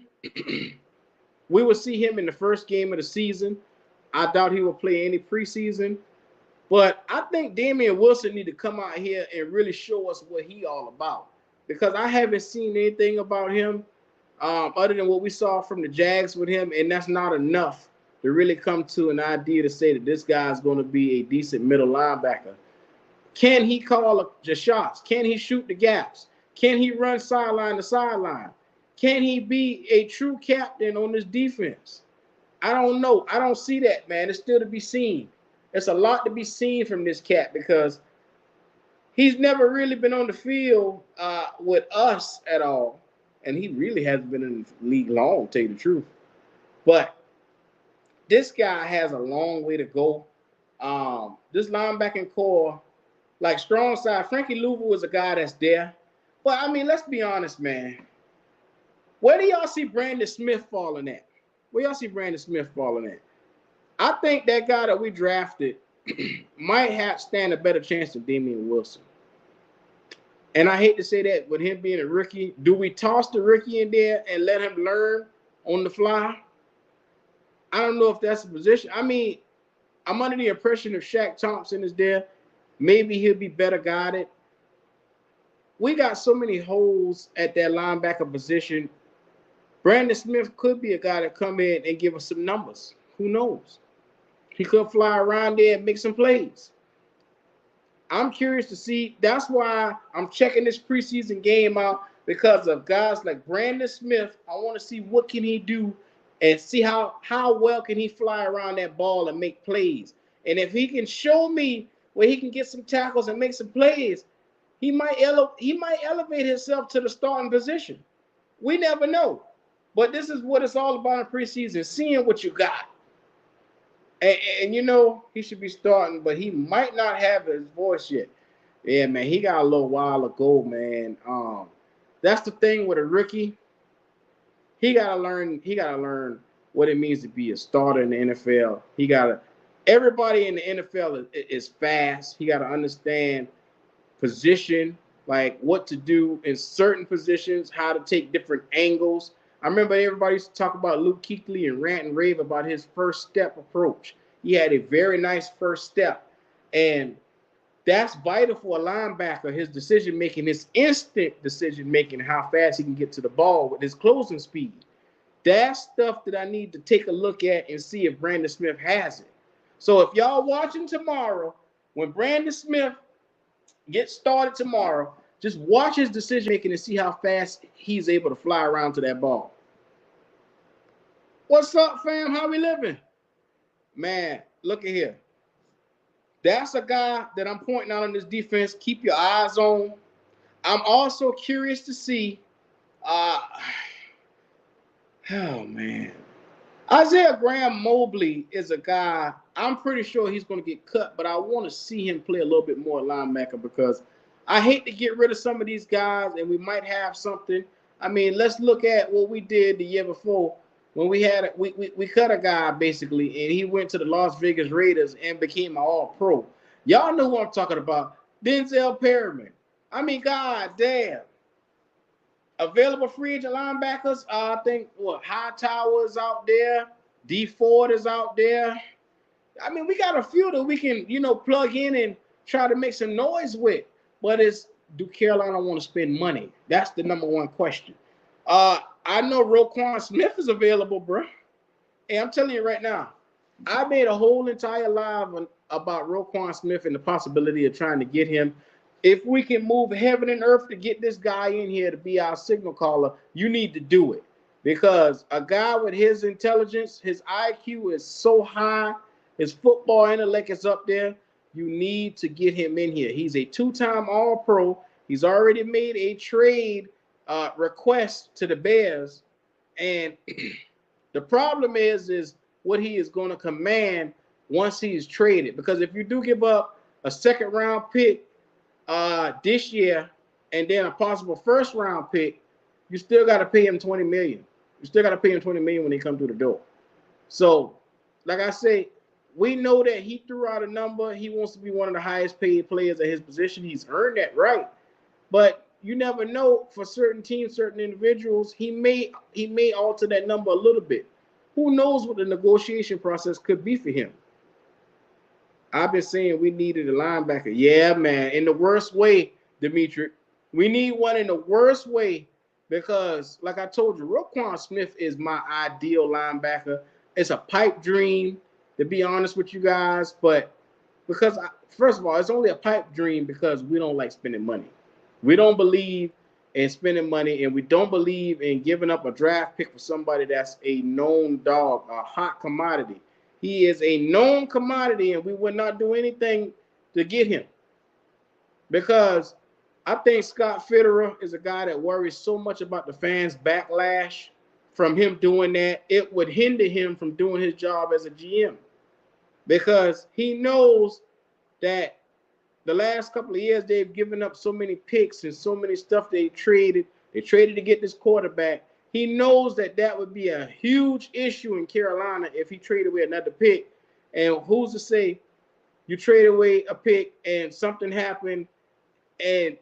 we will see him in the first game of the season. I doubt he will play any preseason. But I think Damian Wilson need to come out here and really show us what he all about, because I haven't seen anything about him other than what we saw from the Jags with him, and that's not enough to really come to an idea to say that this guy is going to be a decent middle linebacker. Can he call the shots? Can he shoot the gaps? Can he run sideline to sideline? Can he be a true captain on this defense? I don't know. I don't see that, man. It's still to be seen. It's a lot to be seen from this cat, because he's never really been on the field with us at all. And he really hasn't been in the league long, to tell you the truth. But this guy has a long way to go. This linebacking core, like strong side, Frankie Louvu is a guy that's there. But, I mean, let's be honest, man. Where do y'all see Brandon Smith falling at? Where y'all see Brandon Smith falling at? I think that guy that we drafted might stand a better chance than Damian Wilson. And I hate to say that, with him being a rookie, do we toss the rookie in there and let him learn on the fly? I don't know if that's the position. I mean, I'm under the impression if Shaq Thompson is there, maybe he'll be better guided. We got so many holes at that linebacker position. Brandon Smith could be a guy that come in and give us some numbers. Who knows? He could fly around there and make some plays. I'm curious to see. That's why I'm checking this preseason game out, because of guys like Brandon Smith. I want to see what can he do and see how well can he fly around that ball and make plays. And if he can show me where he can get some tackles and make some plays, he might elevate himself to the starting position. We never know. But this is what it's all about in preseason, seeing what you got. And you know, he should be starting, but he might not have his voice yet. Yeah, man, he got a little while ago, man. That's the thing with a rookie. He gotta learn. He gotta learn what it means to be a starter in the NFL. He gotta. Everybody in the NFL is fast. He gotta understand position, like what to do in certain positions, how to take different angles. I remember everybody used to talk about Luke Kuechly and rant and rave about his first step approach. He had a very nice first step, and that's vital for a linebacker. His decision making, his instant decision making, how fast he can get to the ball with his closing speed. That's stuff that I need to take a look at and see if Brandon Smith has it. So if y'all watching tomorrow, when Brandon Smith gets started tomorrow, just watch his decision making and see how fast he's able to fly around to that ball. What's up, fam? How we living? Man, look at here. That's a guy that I'm pointing out on this defense. Keep your eyes on. I'm also curious to see. Oh man, Isaiah Graham Mobley is a guy. I'm pretty sure he's going to get cut, but I want to see him play a little bit more linebacker because I hate to get rid of some of these guys, and we might have something. I mean, let's look at what we did the year before when we cut a guy basically, and he went to the Las Vegas Raiders and became an All-Pro. Y'all know who I'm talking about, Denzel Perryman. I mean, god damn. Available free agent linebackers, I think Hightower is out there, D Ford is out there. I mean, we got a few that we can, plug in and try to make some noise with. But do Carolina want to spend money? That's the number one question. I know Roquan Smith is available, bro. Hey, I'm telling you right now, I made a whole entire live about Roquan Smith and the possibility of trying to get him. If we can move heaven and earth to get this guy in here to be our signal caller, you need to do it. Because a guy with his intelligence, his IQ is so high, his football intellect is up there. You need to get him in here. He's a two-time All-Pro. He's already made a trade request to the Bears. And the problem is what he is going to command once he's traded. Because if you do give up a second-round pick this year and then a possible first-round pick, you still got to pay him $20 million. You still got to pay him $20 million when he comes through the door. So, like I say, we know that he threw out a number. He wants to be one of the highest paid players at his position. He's earned that right. But you never know, for certain teams, certain individuals, he may alter that number a little bit. Who knows what the negotiation process could be for him? I've been saying we needed a linebacker. Yeah, man, in the worst way, Dimitri. We need one in the worst way because, like I told you, Roquan Smith is my ideal linebacker. It's a pipe dream, to be honest with you guys, but because, first of all, it's only a pipe dream because we don't like spending money. We don't believe in spending money, and we don't believe in giving up a draft pick for somebody that's a known dog, a hot commodity. He is a known commodity, and we would not do anything to get him because I think Scott Fitterer is a guy that worries so much about the fans' backlash from him doing that. It would hinder him from doing his job as a GM because he knows that the last couple of years they've given up so many picks and so many stuff they traded. They traded to get this quarterback. He knows that would be a huge issue in Carolina if he traded away another pick. And who's to say you trade away a pick and something happened and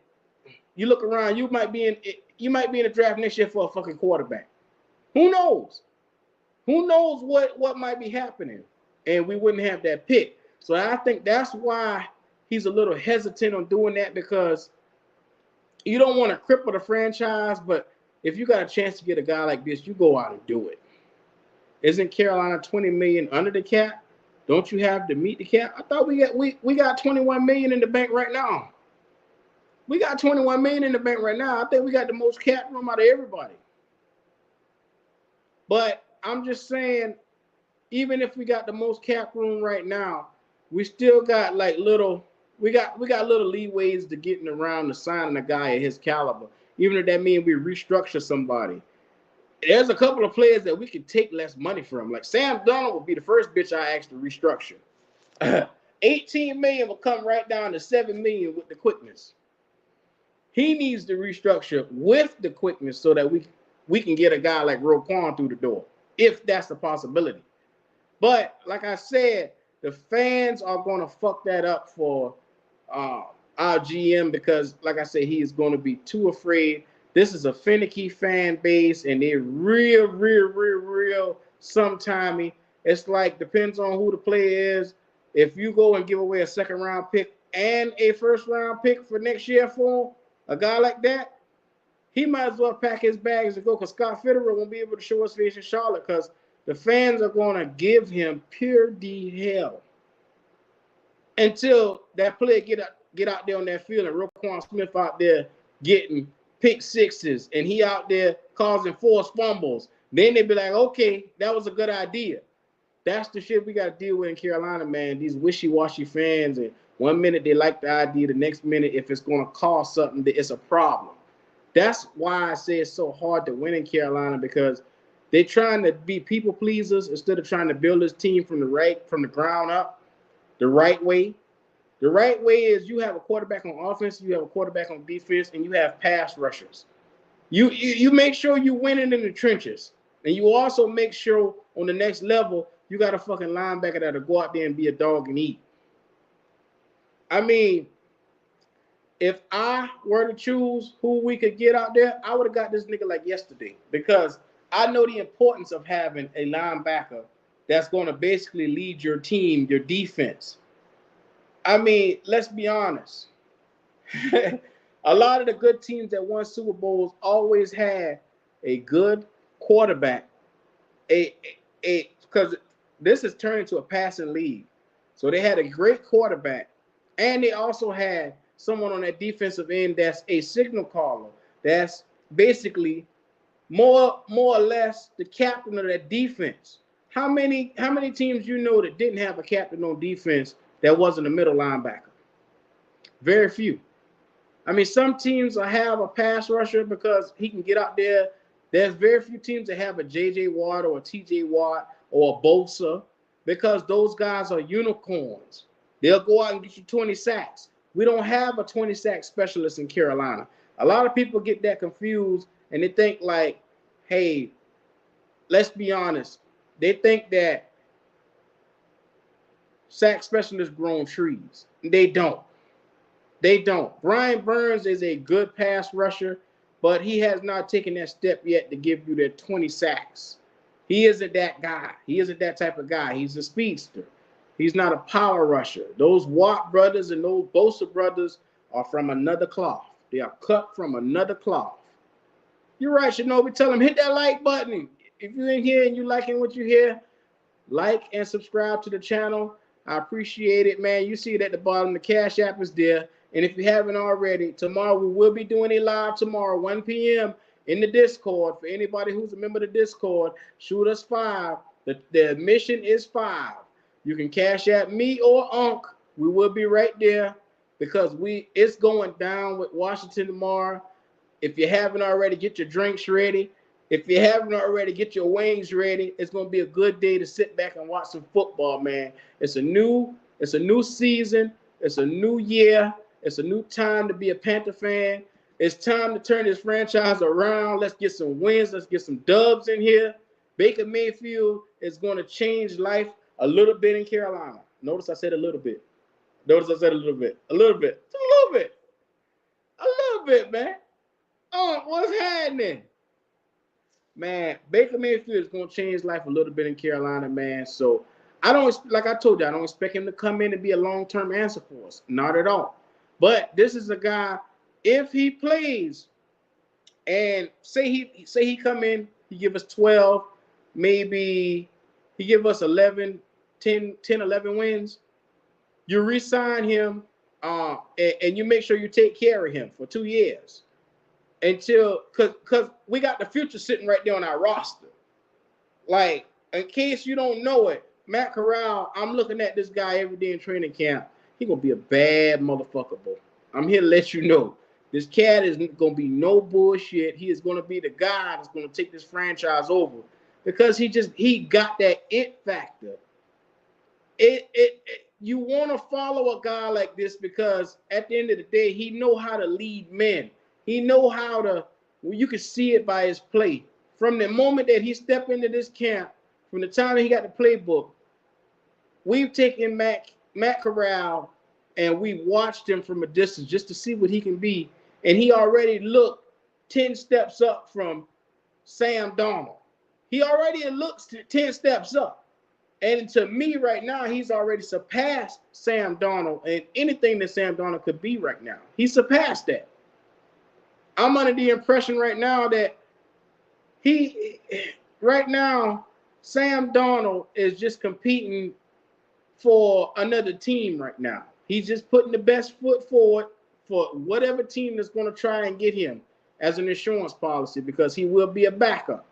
you look around, you might be in the draft next year for a fucking quarterback. Who knows? Who knows what might be happening? And we wouldn't have that pick. So I think that's why he's a little hesitant on doing that because you don't want to cripple the franchise, but if you got a chance to get a guy like this, you go out and do it. Isn't Carolina $20 million under the cap? Don't you have to meet the cap? I thought we got $21 million in the bank right now. We got $21 million in the bank right now. I think we got the most cap room out of everybody. But I'm just saying, even if we got the most cap room right now, we still got like little leeways to getting around to signing a guy at his caliber. Even if that means we restructure somebody. there's a couple of players that we could take less money from. Like Sam Darnold would be the first bitch I asked to restructure. 18 million will come right down to 7 million with the quickness. He needs to restructure with the quickness so that we can get a guy like Roquan through the door, if that's a possibility. But like I said, the fans are going to fuck that up for our GM because, like I said, he is going to be too afraid. This is a finicky fan base, and they're real sometimey. It's like, depends on who the player is. If you go and give away a second-round pick and a first-round pick for next year for a guy like that, he might as well pack his bags and go, because Scott Fitterer won't be able to show his face in Charlotte because the fans are going to give him pure D hell until that player get out there on that field and Roquan Smith out there getting pick sixes and he out there causing forced fumbles. Then they be like, okay, that was a good idea. That's the shit we got to deal with in Carolina, man. These wishy-washy fans, and one minute they like the idea, the next minute, if it's going to cost something, it's a problem. That's why I say it's so hard to win in Carolina, because they're trying to be people pleasers instead of trying to build this team from the ground up, the right way. The right way is you have a quarterback on offense, you have a quarterback on defense, and you have pass rushers. You make sure you're winning in the trenches, and you also make sure on the next level you got a fucking linebacker that'll go out there and be a dog and eat. I mean, if I were to choose who we could get out there, I would have got this nigga like yesterday, because I know the importance of having a linebacker that's going to basically lead your team, your defense. I mean, let's be honest. A lot of the good teams that won Super Bowls always had a good quarterback. Because this has turned into a passing league. So they had a great quarterback, and they also had someone on that defensive end that's a signal caller. That's basically more or less the captain of that defense. How many teams you know that didn't have a captain on defense that wasn't a middle linebacker? Very few. I mean, some teams will have a pass rusher because he can get out there. There's very few teams that have a J.J. Watt or a T.J. Watt or a Bosa, because those guys are unicorns. They'll go out and get you 20 sacks. We don't have a 20-sack specialist in Carolina. A lot of people get that confused, and they think like, hey, let's be honest. They think that sack specialists grow on trees. They don't. They don't. Brian Burns is a good pass rusher, but he has not taken that step yet to give you that 20 sacks. He isn't that guy. He isn't that type of guy. He's a speedster. He's not a power rusher. Those Watt brothers and those Bosa brothers are from another cloth. They are cut from another cloth. You're right, Shinobi. Tell them, hit that like button. If you're in here and you're liking what you hear, like and subscribe to the channel. I appreciate it, man. You see it at the bottom. The Cash App is there. And if you haven't already, tomorrow we will be doing a live tomorrow, 1 p.m. in the Discord. For anybody who's a member of the Discord, shoot us $5. The admission is $5. You can Cash App me or Unc. We will be right there, because it's going down with Washington tomorrow. If you haven't already, get your drinks ready. If you haven't already, get your wings ready. It's going to be a good day to sit back and watch some football, man. It's a new season. It's a new year. It's a new time to be a Panther fan. It's time to turn this franchise around. Let's get some wins. Let's get some dubs in here. Baker Mayfield is going to change life a little bit in Carolina. Notice I said a little bit. Notice I said a little bit. A little bit. Just a little bit. A little bit, man. Oh, what's happening? Man, Baker Mayfield is going to change life a little bit in Carolina, man. So I don't, like I told you, I don't expect him to come in and be a long-term answer for us. Not at all. But this is a guy, if he plays and say he come in, he give us 12, maybe he give us 11 wins, you re-sign him and you make sure you take care of him for 2 years. Until, because we got the future sitting right there on our roster. Like, in case you don't know it, Matt Corral, I'm looking at this guy every day in training camp. He gonna be a bad motherfucker, boy. I'm here to let you know. This cat is going to be no bullshit. He is going to be the guy that's going to take this franchise over because he got that it factor. You want to follow a guy like this because at the end of the day, he know how to lead men. He know how to. Well, you can see it by his play from the moment that he stepped into this camp. From the time that he got the playbook, we've taken Matt Corral and we watched him from a distance just to see what he can be, and he already looked 10 steps up from Sam Darnold. He already looks 10 steps up. And to me right now, he's already surpassed Sam Darnold and anything that Sam Darnold could be right now. He surpassed that. I'm under the impression right now that Sam Darnold is just competing for another team right now. He's just putting the best foot forward for whatever team that's going to try and get him as an insurance policy because he will be a backup.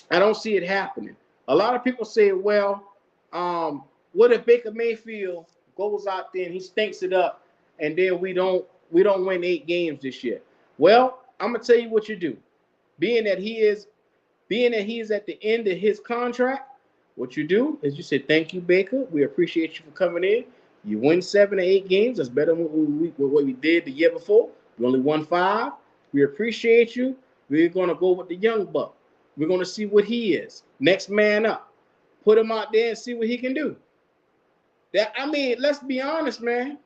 I don't see it happening. A lot of people say, well, what if Baker Mayfield goes out there and he stinks it up and then we don't win 8 games this year? Well, I'm gonna tell you what you do. Being that he is at the end of his contract, what you do is you say, thank you, Baker. We appreciate you for coming in. You win 7 or 8 games. That's better than what we did the year before. We only won 5. We appreciate you. We're gonna go with the young buck. We're going to see what he is. Next man up. Put him out there and see what he can do. Let's be honest, man.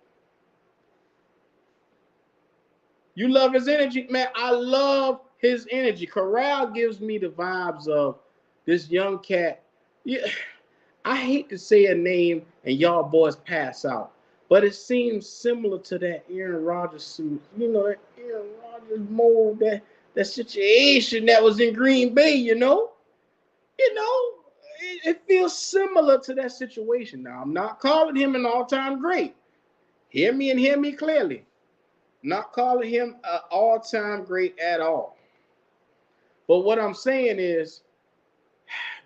You love his energy, man. I love his energy. Corral gives me the vibes of this young cat. Yeah, I hate to say a name and y'all boys pass out, but it seems similar to that Aaron Rodgers suit. You know, that Aaron Rodgers mold, that situation that was in Green Bay, it feels similar to that situation. Now, I'm not calling him an all-time great. Hear me and hear me clearly. Not calling him an all-time great at all. But what I'm saying is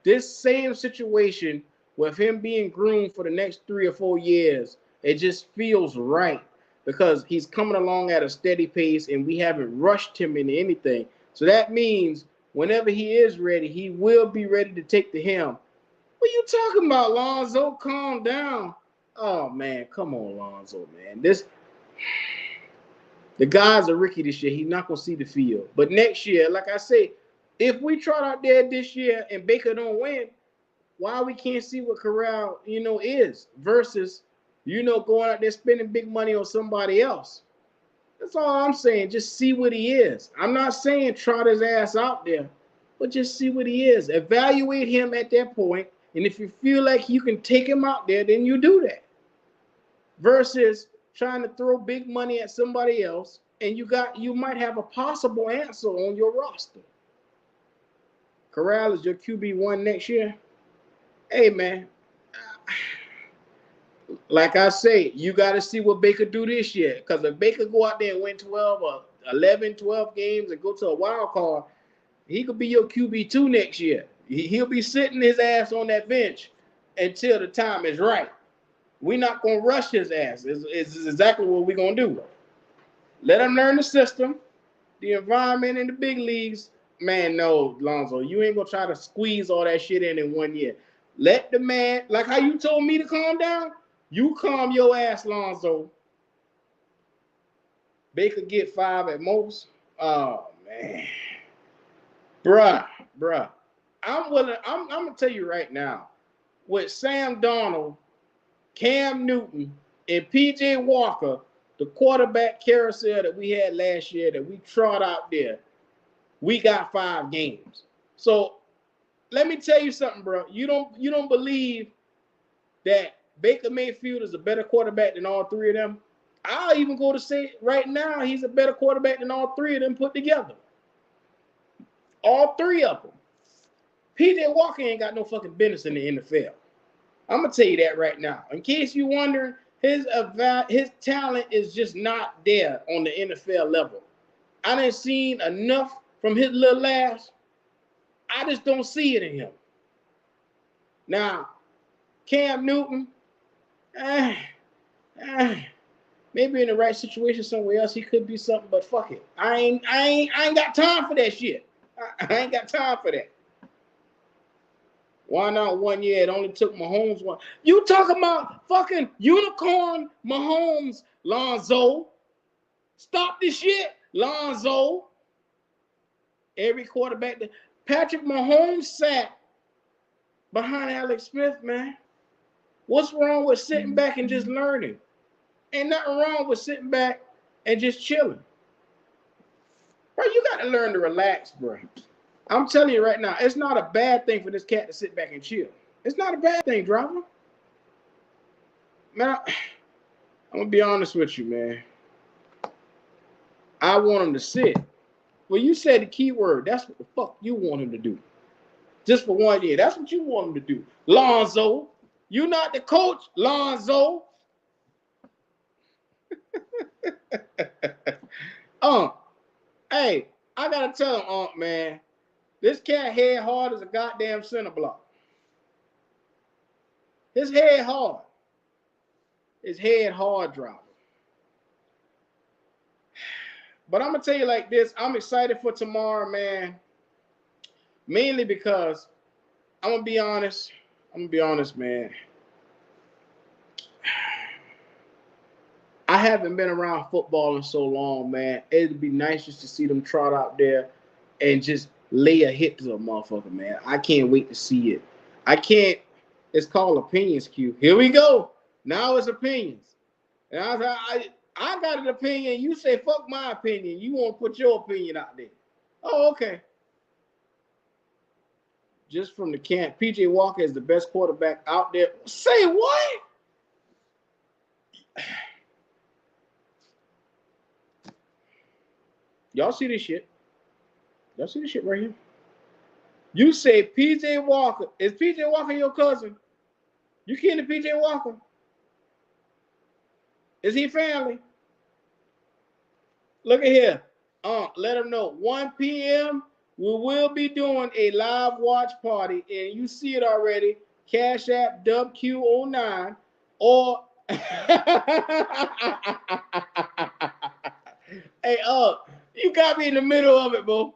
this same situation with him being groomed for the next 3 or 4 years, it just feels right. Because he's coming along at a steady pace and we haven't rushed him into anything. So that means whenever he is ready, he will be ready to take the helm. What are you talking about, Lonzo? Calm down. Oh, man, come on, Lonzo, man. The guys are rookie this year. He's not going to see the field. But next year, like I say, if we trot out there this year and Baker don't win, why we can't see what Corral, is versus going out there spending big money on somebody else. That's all I'm saying. Just see what he is. I'm not saying trot his ass out there, but just see what he is. Evaluate him at that point, and if you feel like you can take him out there, then you do that. Versus trying to throw big money at somebody else, and you might have a possible answer on your roster. Corral is your QB1 next year. Hey, man. Like I say, you got to see what Baker do this year. Because if Baker go out there and win 12 or 11, 12 games and go to a wild card, he could be your QB2 next year. He'll be sitting his ass on that bench until the time is right. We're not going to rush his ass. It's exactly what we're going to do. Let him learn the system, the environment in the big leagues. Man, no, Lonzo, you ain't going to try to squeeze all that shit in 1 year. Let the man, like how you told me to calm down, you calm your ass, Lonzo. Baker get 5 at most. Oh, man. Bruh. I'm going to tell you right now, with Sam Darnold, Cam Newton, and P.J. Walker, the quarterback carousel that we had last year that we trot out there, we got 5 games. So let me tell you something, bro. You don't believe that Baker Mayfield is a better quarterback than all 3 of them? I'll even go to say right now he's a better quarterback than all 3 of them put together. All 3 of them. P.J. Walker ain't got no fucking business in the NFL. I'm going to tell you that right now. In case you're wondering, his talent is just not there on the NFL level. I done seen enough from his little ass. I just don't see it in him. Now, Cam Newton, Maybe in the right situation somewhere else, he could be something. But fuck it, I ain't got time for that shit. I ain't got time for that. Why not 1 year? It only took Mahomes one. You talking about fucking unicorn Mahomes, Lonzo? Stop this shit, Lonzo. Every quarterback, Patrick Mahomes sat behind Alex Smith, man. What's wrong with sitting back and just learning? Ain't nothing wrong with sitting back and just chilling. Bro, you got to learn to relax, bro. I'm telling you right now, it's not a bad thing for this cat to sit back and chill. It's not a bad thing, driver. Man, I'm going to be honest with you, man. I want him to sit. Well, you said the key word. That's what the fuck you want him to do. Just for 1 year. That's what you want him to do. Lonzo, you not the coach, Lonzo. Hey, I got to tell him, man, this cat head hard as a goddamn center block. His head hard. His head hard drop. But I'm going to tell you like this. I'm excited for tomorrow, man. Mainly because I'm going to be honest. Man. I haven't been around football in so long, man. It'd be nice just to see them trot out there and just lay a hit to a motherfucker, man. I can't wait to see it. It's called Opinions Q. Here we go. Now it's opinions. And I got an opinion. You say, fuck my opinion. You want to put your opinion out there. Oh, okay. Just from the camp, P.J. Walker is the best quarterback out there. Say what? Y'all see this shit? Y'all see this shit right here? You say P.J. Walker. Is P.J. Walker your cousin? You kin to P.J. Walker? Is he family? Look at here. Let them know. 1 p.m. we will be doing a live watch party, and you see it already. Cash App WQ09 or hey, you got me in the middle of it, bro.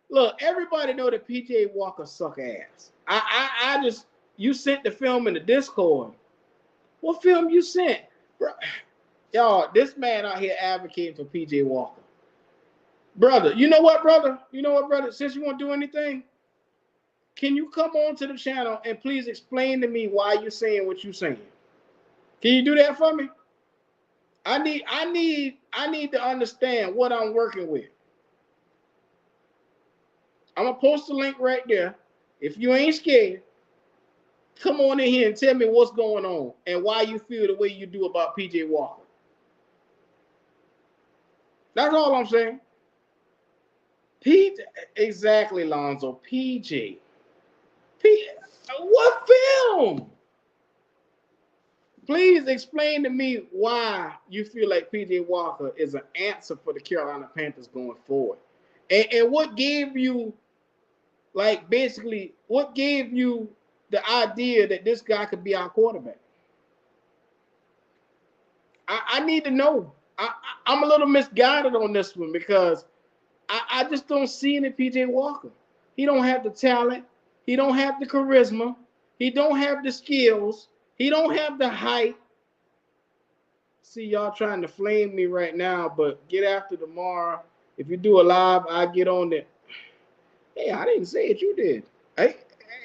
Look, everybody know that P.J. Walker suck ass. I just, you sent the film in the Discord. What film you sent? Bro, y'all, this man out here advocating for P.J. Walker. Brother, you know what, brother? Since you won't do anything, can you come on to the channel and please explain to me why you're saying what you're saying? Can you do that for me? I need to understand what I'm working with. I'm gonna post the link right there. If you ain't scared, come on in here and tell me what's going on and why you feel the way you do about P.J. Walker. That's all I'm saying. Exactly, Lonzo. PJ. What film? Please explain to me why you feel like P.J. Walker is an answer for the Carolina Panthers going forward. And what gave you, like, basically, what gave you the idea that this guy could be our quarterback? I need to know. I'm a little misguided on this one because I just don't see any P.J. Walker. He don't have the talent. He don't have the charisma. He don't have the skills. He don't have the height. See, y'all trying to flame me right now, but get after tomorrow. If you do a live, I get on there. Hey, I didn't say it. You did. Hey,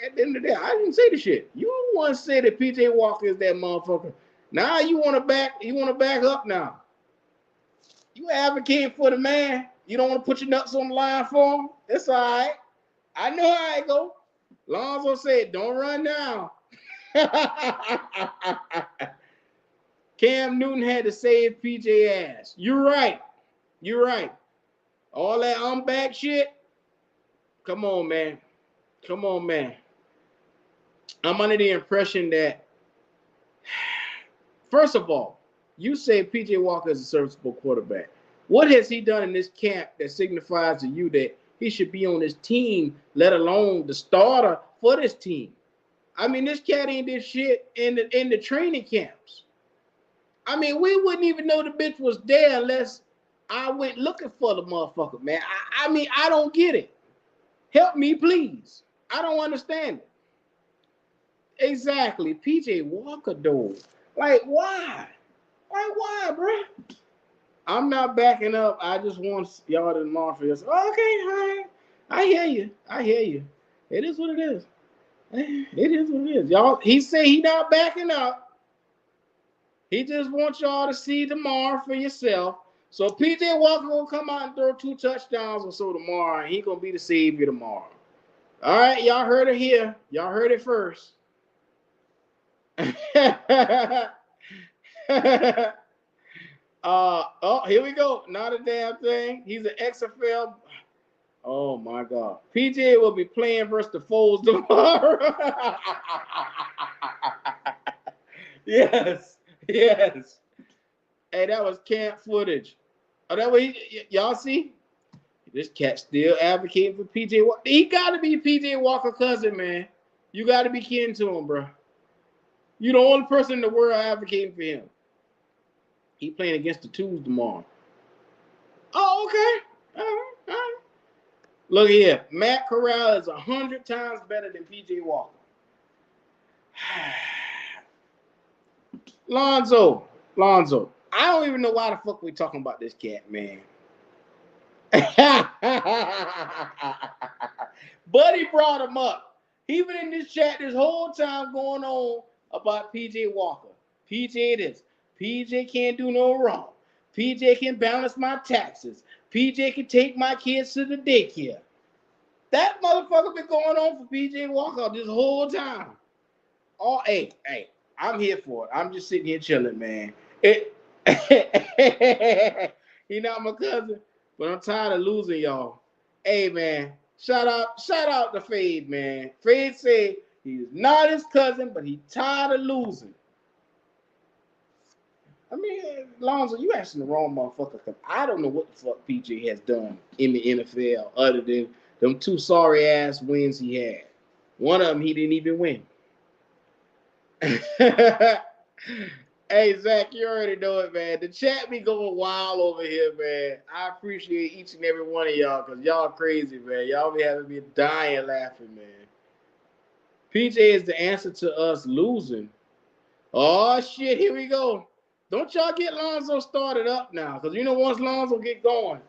at the end of the day, I didn't say the shit. You once said that P.J. Walker is that motherfucker. Now you want to back up now. You advocating for the man. You don't want to put your nuts on the line for him? It's all right. I know how it go. Lonzo said, don't run now. Cam Newton had to save PJ ass. You're right. All that I'm back shit. Come on, man. I'm under the impression that, first of all, you say PJ Walker is a serviceable quarterback. What has he done in this camp that signifies to you that he should be on this team, let alone the starter for this team? I mean, this cat ain't did shit in the training camps. I mean, we wouldn't even know the bitch was there unless I went looking for the motherfucker, man. I mean, I don't get it. Help me, please. I don't understand it. Exactly. PJ Walker, though. Like, why? Like, why, bro? I'm not backing up. I just want y'all to mafia. Okay, all right. I hear you. I hear you. It is what it is. It is what it is. Y'all, he said he not backing up. He just wants y'all to see tomorrow for yourself. So PJ Walker gonna come out and throw 2 touchdowns or so tomorrow, and he gonna be the savior tomorrow. All right, y'all heard it here. Y'all heard it first. Oh, here we go. Not a damn thing. He's an XFL. Oh my God. PJ will be playing versus the Foles tomorrow. Yes. Yes. Hey, that was camp footage. Oh, that way y'all see? This cat still advocating for PJ Walker. He got to be PJ Walker cousin, man. You got to be kin to him, bro. You the only person in the world advocating for him. He playing against the Twos tomorrow. Oh, okay. All right, all right. Look here. Matt Corral is 100 times better than PJ Walker. Lonzo. I don't even know why the fuck we talking about this cat, man. Buddy brought him up. He been in this chat this whole time going on about PJ Walker. PJ this. PJ can't do no wrong. PJ can balance my taxes. PJ can take my kids to the daycare. That motherfucker been going on for PJ Walker this whole time. Oh, hey, I'm here for it. I'm just sitting here chilling, man. He not my cousin, but I'm tired of losing y'all. Hey, man, shout out to Fade, man. Fade said he's not his cousin, but he tired of losing. I mean, Lonzo, you asking the wrong motherfucker, because I don't know what the fuck PJ has done in the NFL other than them 2 sorry ass wins he had. One of them he didn't even win. Hey, Zach, you already know it, man. The chat be going wild over here, man. I appreciate each and every one of y'all, because y'all crazy, man. Y'all be having me dying laughing, man. PJ is the answer to us losing. Oh, shit, here we go. Don't y'all get Lonzo started up now, because you know once Lonzo get going,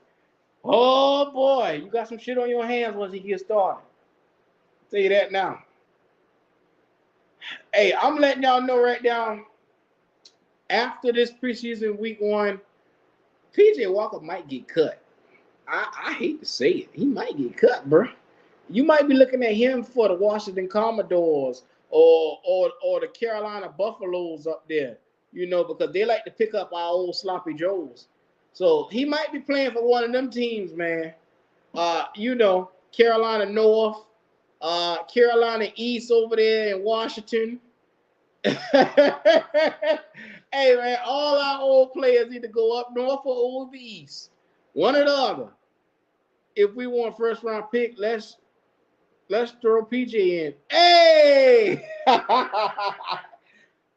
oh, boy, you got some shit on your hands once he gets started. I'll tell you that now. Hey, I'm letting y'all know right now, after this preseason week 1, PJ Walker might get cut. I hate to say it. He might get cut, bro. You might be looking at him for the Washington Commodores or the Carolina Buffaloes up there, you know, because they like to pick up our old sloppy joes. So he might be playing for one of them teams, man. You know, Carolina North, Carolina East over there in Washington. Hey, man, all our old players either go up north or over the east. One or the other. If we want first round pick, let's throw PJ in. Hey!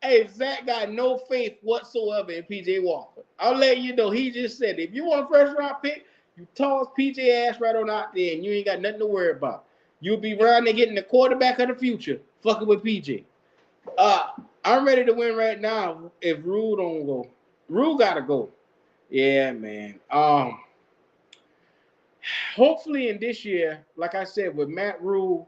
Hey, Zach got no faith whatsoever in PJ Walker. I'll let you know. He just said, if you want a first round pick, you toss PJ ass right on out there, and you ain't got nothing to worry about. You'll be around there getting the quarterback of the future, fucking with PJ. I'm ready to win right now. If Rule don't go, Rule gotta go. Yeah, man. Hopefully in this year, like I said, with Matt Rule,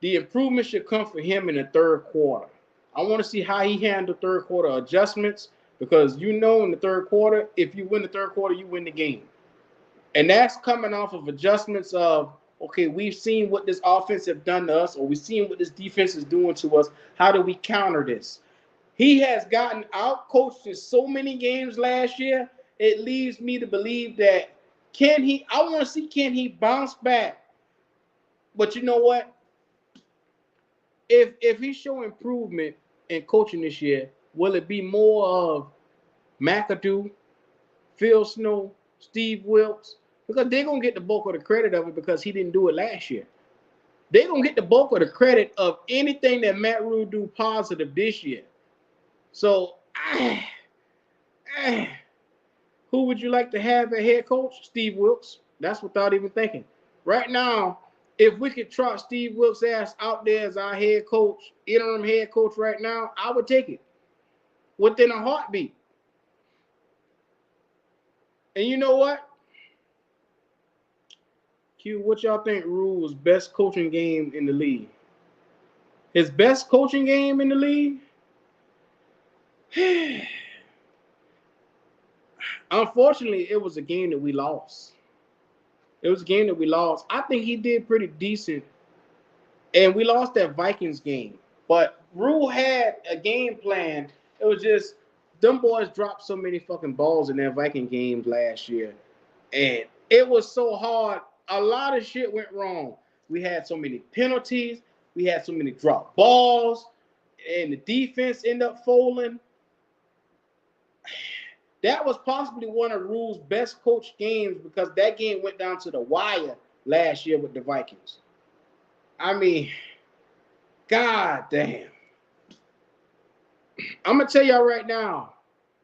the improvement should come for him in the 3rd quarter. I want to see how he handled 3rd quarter adjustments, because you know in the 3rd quarter, if you win the 3rd quarter, you win the game. And that's coming off of adjustments of, okay, we've seen what this offense have done to us, or we've seen what this defense is doing to us. How do we counter this? He has gotten out-coached in so many games last year, it leaves me to believe that I want to see, can he bounce back? But you know what? If he show improvement in coaching this year, will it be more of McAdoo, Phil Snow, Steve Wilkes? Because they're going to get the bulk of the credit of it because he didn't do it last year. They're going to get the bulk of the credit of anything that Matt Rule do positive this year. So, Who would you like to have as head coach? Steve Wilks. That's without even thinking. Right now, if we could trot Steve Wilks' ass out there as our head coach, interim head coach right now, I would take it within a heartbeat. And you know what? Q, what y'all think Rule's best coaching game in the league? His best coaching game in the league? Unfortunately, it was a game that we lost. It was a game that we lost. I think he did pretty decent. And we lost that Vikings game. But Rule had a game plan. It was just them boys dropped so many fucking balls in that Viking game last year. And it was so hard. A lot of shit went wrong. We had so many penalties. We had so many drop balls. And the defense ended up folding. That was possibly one of Rule's best coached games because that game went down to the wire last year with the Vikings. I mean, god damn. I'm going to tell y'all right now,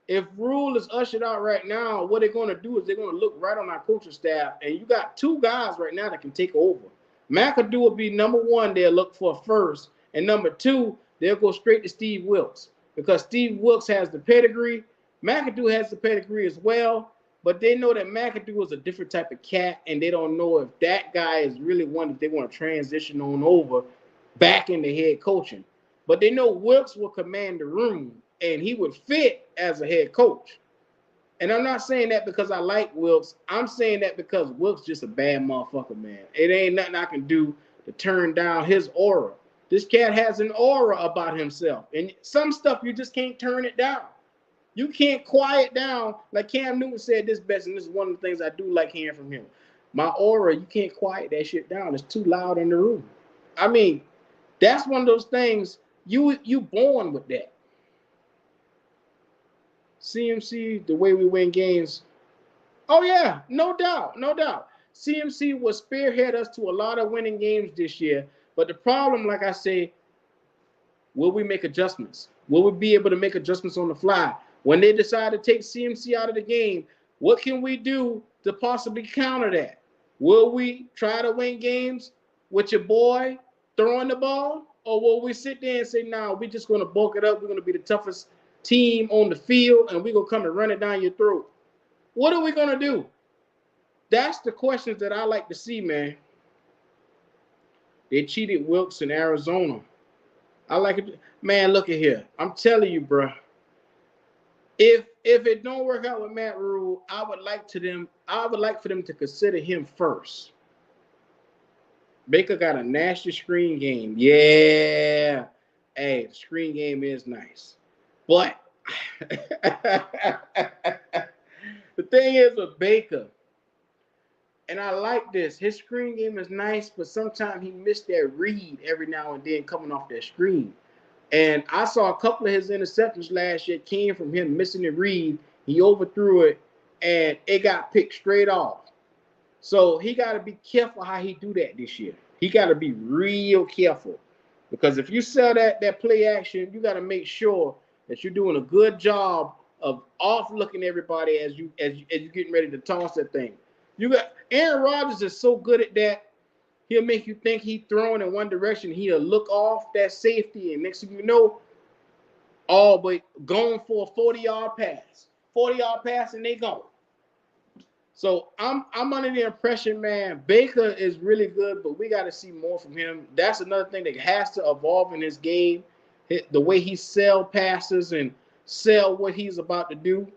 if Rule is ushered out right now, what they're going to do is they're going to look right on our coaching staff, and you got two guys right now that can take over. McAdoo will be number one they'll look for first, and number two, they'll go straight to Steve Wilks because Steve Wilks has the pedigree. McAdoo has the pedigree as well, but they know that McAdoo is a different type of cat, and they don't know if that guy is really one that they want to transition on over back into head coaching. But they know Wilks will command the room, and he would fit as a head coach. And I'm not saying that because I like Wilks. I'm saying that because Wilks just a bad motherfucker, man. It ain't nothing I can do to turn down his aura. This cat has an aura about himself, and some stuff you just can't turn it down. You can't quiet down. Like Cam Newton said this best, and this is one of the things I do like hearing from him. My aura, you can't quiet that shit down. It's too loud in the room. I mean, that's one of those things, you born with that. CMC, the way we win games. Oh, yeah, no doubt, no doubt. CMC will spearhead us to a lot of winning games this year. But the problem, like I say, will we make adjustments? Will we be able to make adjustments on the fly? When they decide to take CMC out of the game, what can we do to possibly counter that? Will we try to win games with your boy throwing the ball? Or will we sit there and say, nah, we're just going to bulk it up. We're going to be the toughest team on the field, and we're going to come and run it down your throat? What are we going to do? That's the questions that I like to see, man. They cheated Wilks in Arizona. I like it. Man, look at here. I'm telling you, bro. If it don't work out with Matt Rule, I would like for them to consider him first. Baker got a nasty screen game. Yeah. Hey, the screen game is nice. But the thing is with Baker, and I like this, his screen game is nice, but sometimes he missed that read every now and then coming off that screen. And I saw a couple of his interceptions last year came from him missing the read. He overthrew it, and it got picked straight off. So he got to be careful how he do that this year. He got to be real careful. Because if you sell that play action, you got to make sure that you're doing a good job of off-looking everybody as you getting ready to toss that thing. You got Aaron Rodgers is so good at that. He'll make you think he's throwing in one direction. He'll look off that safety, and next thing you know, all but going for a 40-yard pass. 40-yard pass, and they go. So I'm under the impression, man, Baker is really good, but we got to see more from him. That's another thing that has to evolve in his game, the way he sell passes and sell what he's about to do.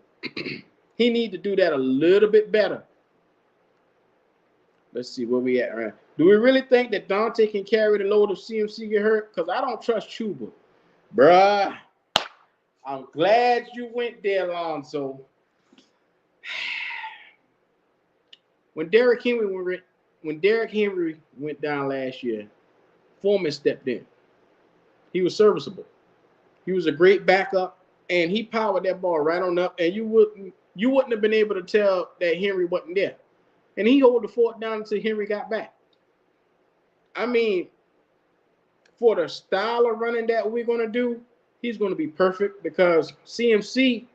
He need to do that a little bit better. Let's see where we at. Right? Do we really think that Dante can carry the load if CMC get hurt? Because I don't trust Chuba. Bruh, I'm glad you went there, Alonzo. When Derrick Henry went down last year, Foreman stepped in. He was serviceable. He was a great backup, and he powered that ball right on up, and you wouldn't have been able to tell that Henry wasn't there. And he held the fort down until Henry got back. I mean, for the style of running that we're going to do, he's going to be perfect because CMC,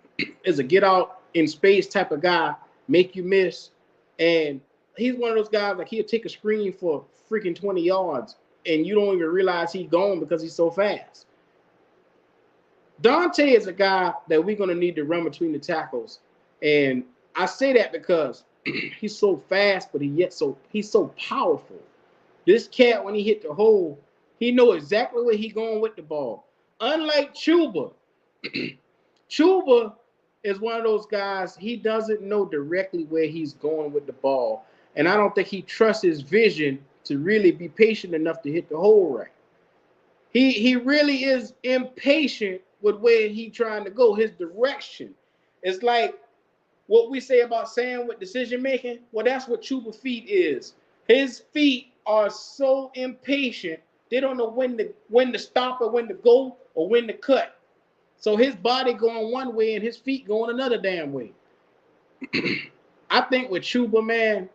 is a get out in space type of guy, make you miss. And he's one of those guys, like, he'll take a screen for freaking 20 yards and you don't even realize he's gone because he's so fast. Dante is a guy that we're going to need to run between the tackles. And I say that because he's so fast, but he's so powerful. This cat, when he hit the hole, he know exactly where he's going with the ball. Unlike Chuba, Chuba is one of those guys, he doesn't know directly where he's going with the ball. And I don't think he trusts his vision to really be patient enough to hit the hole right. He really is impatient with where he's trying to go, his direction. It's like what we say about Sam with decision making. Well, that's what Chuba feet is. His feet are so impatient, they don't know when to stop or when to go or when to cut. So his body going one way and his feet going another damn way. I think with Chuba, man,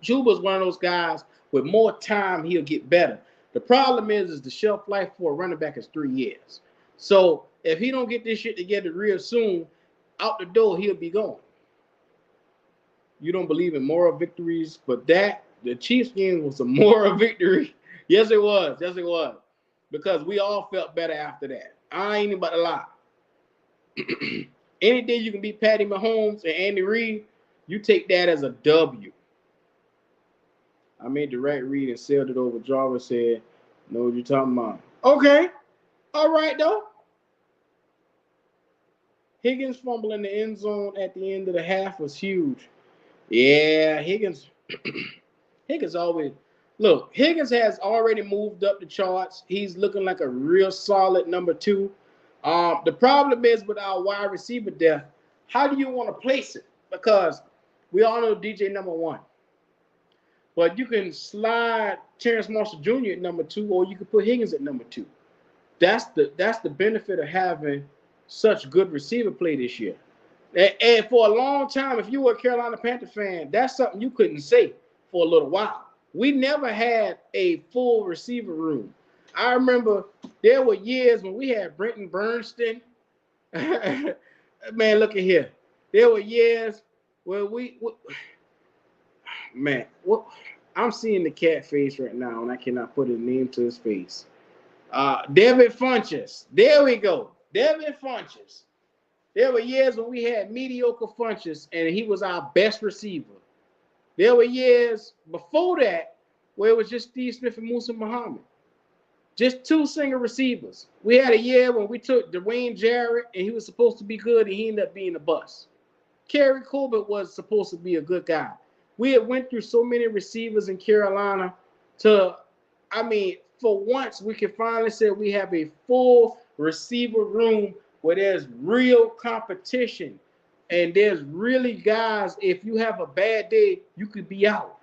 Chuba's one of those guys, with more time, he'll get better. The problem is the shelf life for a running back is 3 years. So if he don't get this shit together real soon, out the door, he'll be gone. You don't believe in moral victories, but the Chiefs game was a moral victory. Yes, it was. Yes, it was. Because we all felt better after that. I ain't about to lie. Any day you can beat Patty Mahomes and Andy Reid, you take that as a W. I made the right read and sailed it over. Jarvis said, know what you're talking about. Okay. All right, though. Higgins fumbling the end zone at the end of the half was huge. Yeah, Higgins always look. Higgins has already moved up the charts. He's looking like a real solid number 2. The problem is with our wide receiver depth, how do you want to place it? Because we all know DJ number 1. But you can slide Terrence Marshall Jr. at number 2, or you can put Higgins at number 2. That's the benefit of having such good receiver play this year. And for a long time, if you were a Carolina Panther fan, that's something you couldn't say for a little while. We never had a full receiver room. I remember there were years when we had Brenton Bernstein. Man, look at here. There were years where I'm seeing the cat face right now, and I cannot put a name to his face. Devin Funchess. There we go. Devin Funchess. There were years when we had mediocre Funchess, and he was our best receiver. There were years before that where it was just Steve Smith and Musa Muhammad. Just 2 single receivers. We had a year when we took Dwayne Jarrett, and he was supposed to be good, and he ended up being a bust. Kerry Colbert was supposed to be a good guy. We had went through so many receivers in Carolina for once we can finally say we have a full receiver room where there's real competition and there's really guys, if you have a bad day, you could be out.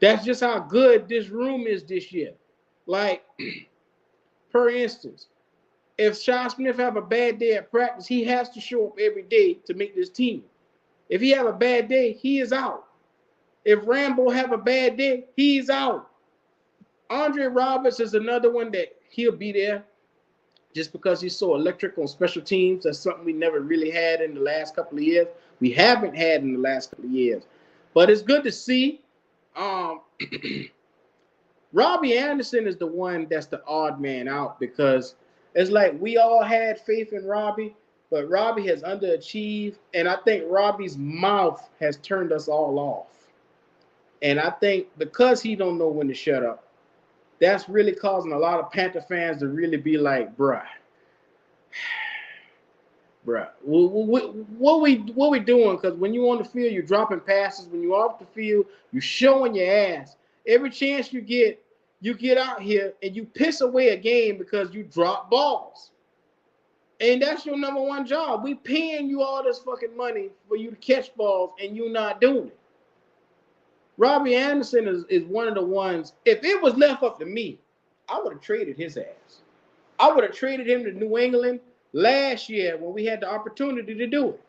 That's just how good this room is this year. Like, for instance, if Sean Smith have a bad day at practice, he has to show up every day to make this team. If he have a bad day, he is out. If Rambo have a bad day, he's out. Andre Roberts is another one that he'll be there just because he's so electric on special teams. That's something we never really had in the last couple of years. We haven't had in the last couple of years. But it's good to see. Robbie Anderson is the one that's the odd man out because it's like we all had faith in Robbie, but Robbie has underachieved, and I think Robbie's mouth has turned us all off. And I think because he don't know when to shut up, that's really causing a lot of Panther fans to really be like, bruh, what we doing? Because when you're on the field, you're dropping passes. When you're off the field, you're showing your ass. Every chance you get out here and you piss away a game because you drop balls. And that's your number 1 job. We paying you all this fucking money for you to catch balls, and you're not doing it. Robbie Anderson is one of the ones, if it was left up to me, I would have traded his ass. I would have traded him to New England last year when we had the opportunity to do it.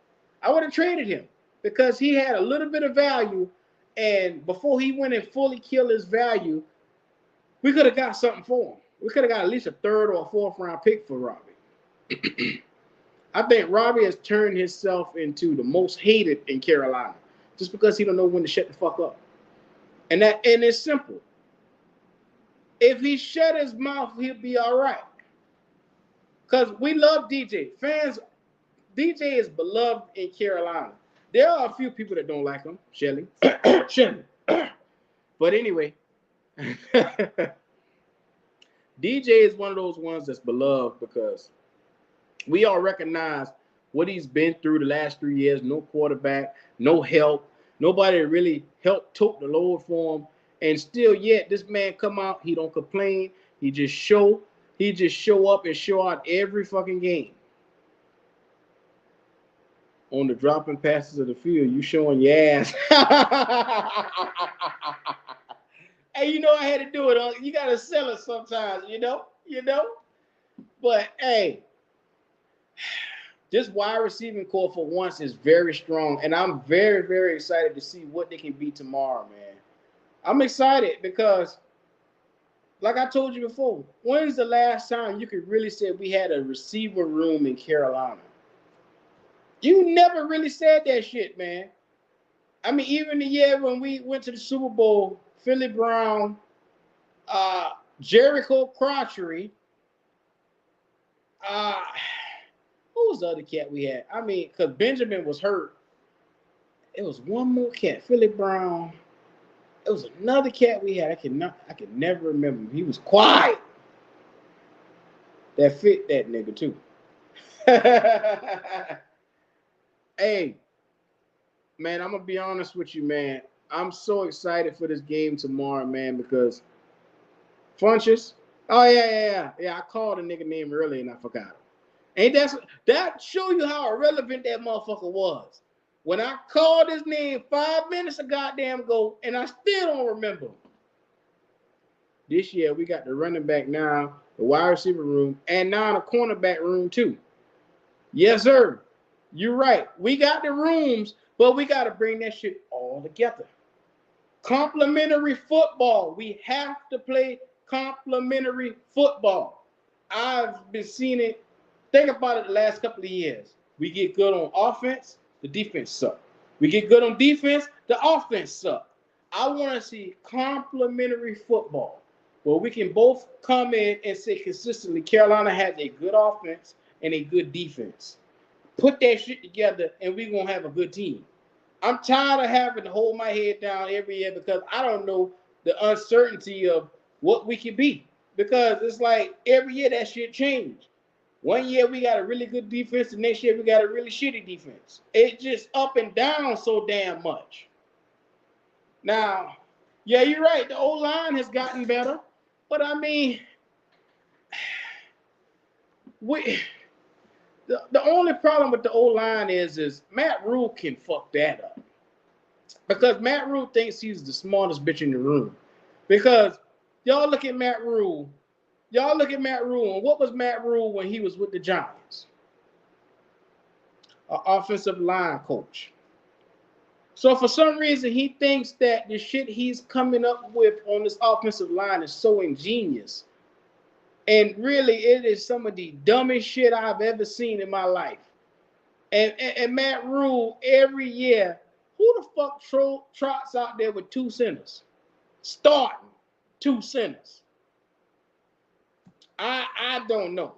I would have traded him because he had a little bit of value, and before he went and fully killed his value, we could have got something for him. We could have got at least a 3rd or a 4th round pick for Robbie. I think Robbie has turned himself into the most hated in Carolina just because he don't know when to shut the fuck up. And it's simple. If he shut his mouth, he'll be all right. Because we love DJ. Fans, DJ is beloved in Carolina. There are a few people that don't like him. Shelly. Shelly. But anyway, DJ is one of those ones that's beloved because we all recognize what he's been through the last 3 years. No quarterback, no help. Nobody really helped tote the load for him. And still yet, this man come out, he don't complain. He just show up and show out every fucking game. On the dropping passes of the field, you showing your ass. Hey, you know I had to do it. You gotta sell it sometimes, you know. But hey, this wide receiving core for once is very strong, and I'm very, very excited to see what they can be tomorrow, man. I'm excited because, like I told you before, when's the last time you could really say we had a receiver room in Carolina? You never really said that shit, man. I mean, even the year when we went to the Super Bowl, Philly Brown, Jericho Crotchery, who was the other cat we had? I mean, because Benjamin was hurt. It was one more cat, Philly Brown. It was another cat we had. I could never remember. He was quiet. That fit that nigga too. Hey, man, I'm gonna be honest with you, man. I'm so excited for this game tomorrow, man, because Funches. Oh yeah. I called a nigga name earlier and I forgot him. Ain't that show you how irrelevant that motherfucker was? When I called his name 5 minutes a goddamn ago, and I still don't remember him. This year we got the running back now, the wide receiver room, and now the cornerback room too. Yes, sir. You're right. We got the rooms, but we got to bring that shit all together. Complementary football. We have to play complementary football. I've been seeing it. Think about it the last couple of years. We get good on offense, the defense sucks. We get good on defense, the offense sucks. I want to see complementary football where we can both come in and say consistently Carolina has a good offense and a good defense. Put that shit together and we're going to have a good team. I'm tired of having to hold my head down every year because I don't know the uncertainty of what we can be. Because it's like every year that shit changed. One year we got a really good defense, the next year we got a really shitty defense. It's just up and down so damn much. Now, yeah, you're right. The O-line has gotten better. But I mean, the only problem with the O-line is Matt Rule can fuck that up. Because Matt Rule thinks he's the smartest bitch in the room. Because y'all look at Matt Rule. And what was Matt Rule when he was with the Giants? An offensive line coach. So for some reason, he thinks that the shit he's coming up with on this offensive line is so ingenious. And really, it is some of the dumbest shit I've ever seen in my life. And Matt Rule, every year, who the fuck trots out there with two centers? Starting two centers. I don't know.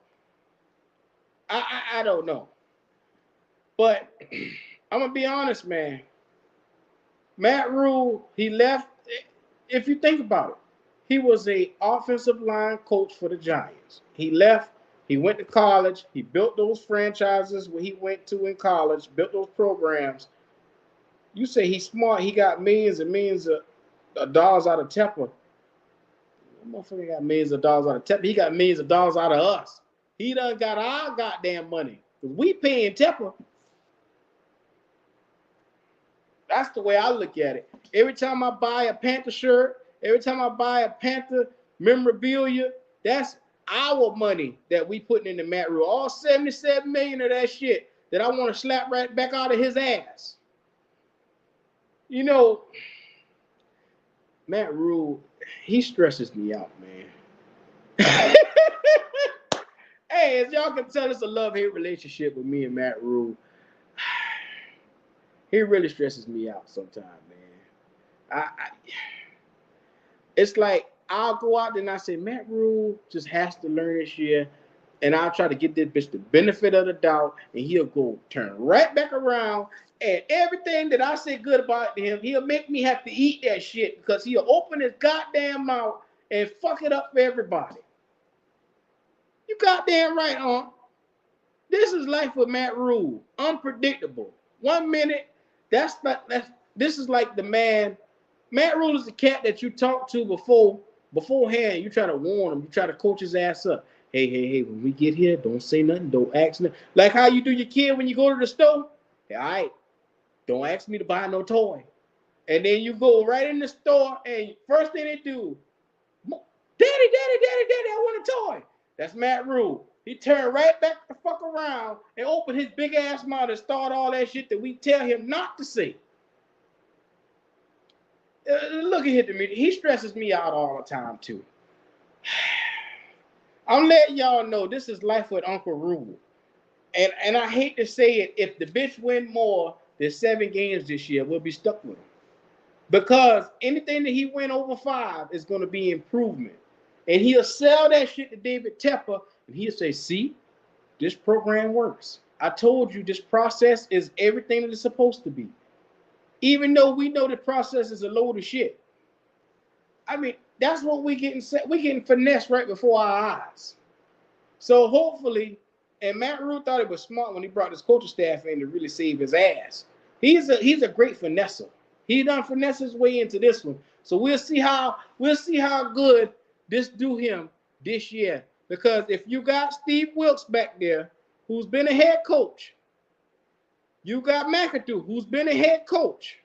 I don't know. But I'm going to be honest, man. Matt Rule, he left. If you think about it, he was an offensive line coach for the Giants. He left. He went to college. He built those franchises where he went to in college, built those programs. You say he's smart. He got millions and millions of dollars out of Tepper. That motherfucker got millions of dollars out of Tepper. He got millions of dollars out of us. He done got our goddamn money. We paying Tepper. That's the way I look at it. Every time I buy a Panther shirt, every time I buy a Panther memorabilia, that's our money that we putting in the Matt Rule. All 77 million of that shit that I want to slap right back out of his ass. You know, Matt Rule, he stresses me out, man. Hey, as y'all can tell, it's a love-hate relationship with me and Matt Rule. He really stresses me out sometimes, man. It's like I'll go out there and I say, Matt Rule just has to learn this year. And I'll try to get this bitch the benefit of the doubt, and he'll go turn right back around. And everything that I say good about him, he'll make me have to eat that shit because he'll open his goddamn mouth and fuck it up for everybody. You goddamn right, huh? This is life with Matt Rule. Unpredictable. 1 minute, this is like the man. Matt Rule is the cat that you talk to beforehand. You try to warn him. You try to coach his ass up. Hey, when we get here, don't say nothing. Don't ask nothing. Like how you do your kid when you go to the store. Hey, all right, don't ask me to buy no toy. And then you go right in the store, and first thing they do, Daddy, I want a toy. That's Matt Rule. He turned right back the fuck around and opened his big ass mouth and start all that shit that we tell him not to say. Look at him to me. He stresses me out all the time, too. I'm letting y'all know this is life with Uncle Rule. And I hate to say it, if the bitch win more than 7 games this year, we'll be stuck with him. Because anything that he win over 5 is going to be improvement. And he'll sell that shit to David Tepper, and he'll say, see, this program works. I told you this process is everything that it's supposed to be. Even though we know the process is a load of shit. I mean, that's what we're getting finessed right before our eyes. So hopefully, and Matt Rule thought it was smart when he brought his coaching staff in to really save his ass. He's a great finesser. He done finesse his way into this one. So we'll see how good this do him this year. Because if you got Steve Wilkes back there, who's been a head coach, you got McAdoo, who's been a head coach.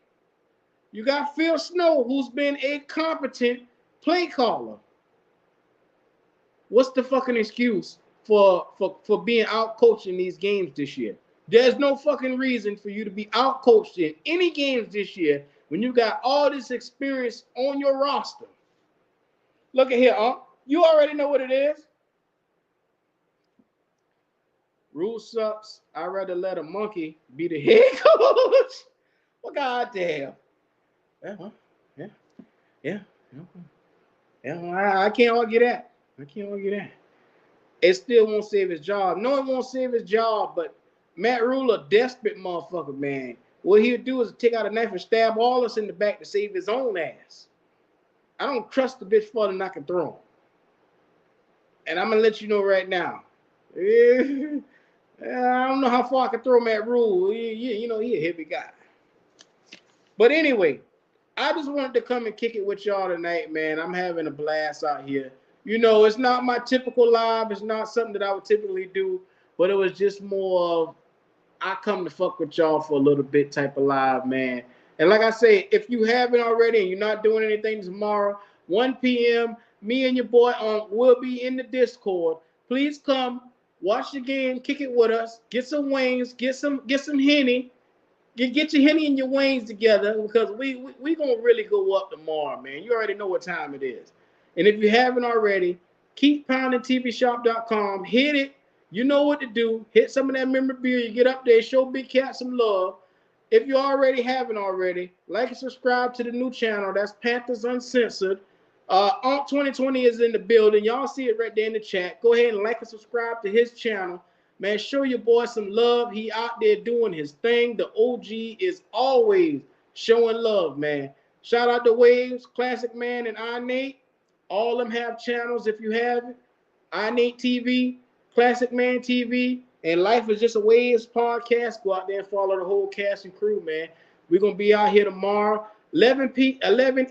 You got Phil Snow, who's been a competent play caller. What's the fucking excuse for being out coached in these games this year? There's no fucking reason for you to be out coached in any games this year when you got all this experience on your roster. Look at here, you already know what it is. Rule sucks. I'd rather let a monkey be the head coach. Well, goddamn. Yeah. I can't argue that. It still won't save his job. No, it won't save his job, but Matt Rule, a desperate motherfucker, man. What he'll do is take out a knife and stab all us in the back to save his own ass. I don't trust the bitch farther than I can throw him. And I'm going to let you know right now. I don't know how far I can throw Matt Rule. You know, he a heavy guy. But anyway, I just wanted to come and kick it with y'all tonight, man. I'm having a blast out here. You know, it's not my typical live. It's not something that I would typically do. But it was just more of, I come to fuck with y'all for a little bit type of live, man. And like I say, if you haven't already and you're not doing anything tomorrow, 1 p.m., me and your boy will be in the Discord. Please come, watch the game, kick it with us, get some wings, get some Henny. Get your Henny and your wings together because we going to really go up tomorrow, man. You already know what time it is. And if you haven't already, keep pounding tvshop.com. Hit it. You know what to do. Hit some of that memorabilia. Get up there. Show Big Cat some love. If you already haven't already, like and subscribe to the new channel. That's Panthers Uncensored. 2020 is in the building. Y'all see it right there in the chat. Go ahead and like and subscribe to his channel. Man, show your boy some love. He out there doing his thing. The OG is always showing love, man. Shout out to Waves, Classic Man, and iNate. All of them have channels if you have it. iNate TV, Classic Man TV, and Life is Just a Waves podcast. Go out there and follow the whole cast and crew, man. We're going to be out here tomorrow. 11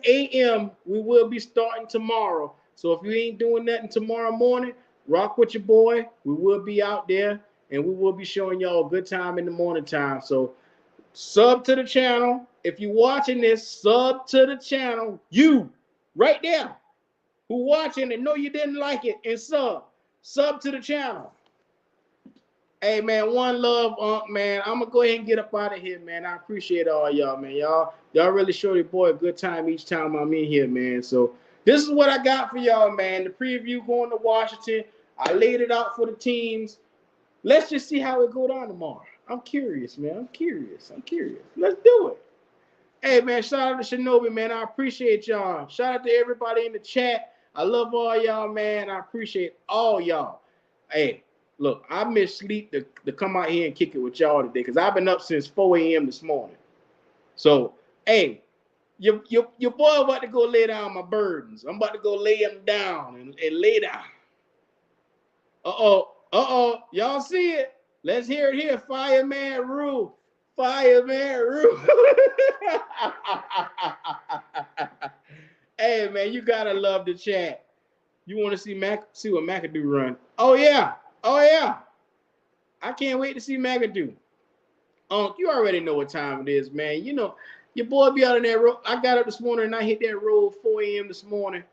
a.m. we will be starting tomorrow. So if you ain't doing nothing tomorrow morning, rock with your boy. We will be out there, and we will be showing y'all a good time in the morning time. So sub to the channel. If you're watching this, sub to the channel. You, right there, who watching and know you didn't like it, and sub to the channel. Hey, man, one love, man. I'm going to go ahead and get up out of here, man. I appreciate all y'all, man. Y'all really show your boy a good time each time I'm in here, man. So this is what I got for y'all, man. The preview going to Washington. I laid it out for the teams. Let's just see how it go down tomorrow. I'm curious, man. I'm curious. Let's do it. Hey, man, shout out to Shinobi, man. I appreciate y'all. Shout out to everybody in the chat. I love all y'all, man. I appreciate all y'all. Hey, look, I missed sleep to come out here and kick it with y'all today because I've been up since 4 a.m. this morning. So, hey, your boy about to go lay down my burdens. I'm about to go lay them down and lay down. Y'all see it? Let's hear it here. Fireman Rue. Fireman Rue. Hey, man, you gotta love the chat. You want to see what McAdoo run? Oh yeah. I can't wait to see McAdoo. You already know what time it is, man. You know, your boy be out in that road. I got up this morning and I hit that road 4 a.m. this morning.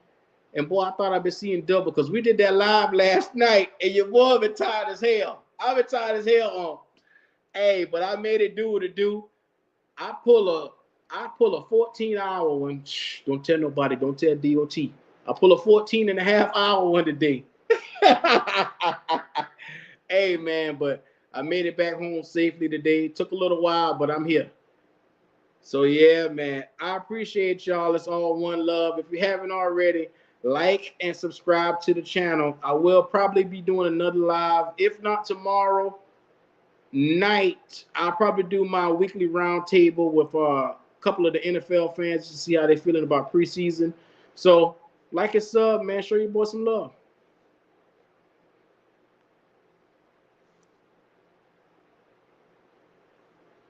And boy, I thought I'd been seeing double because we did that live last night and your boy been tired as hell. I've been tired as hell on. Hey, but I made it do what it do. I pull a 14-hour one. Shh, don't tell nobody. Don't tell DOT. I pull a 14.5-hour one today. Hey, man, but I made it back home safely today. It took a little while, but I'm here. So, yeah, man, I appreciate y'all. It's all one love. If you haven't already, like and subscribe to the channel. I will probably be doing another live. If not tomorrow night, I'll probably do my weekly roundtable with a couple of the NFL fans to see how they're feeling about preseason. So, like and sub, man. Show your boy some love.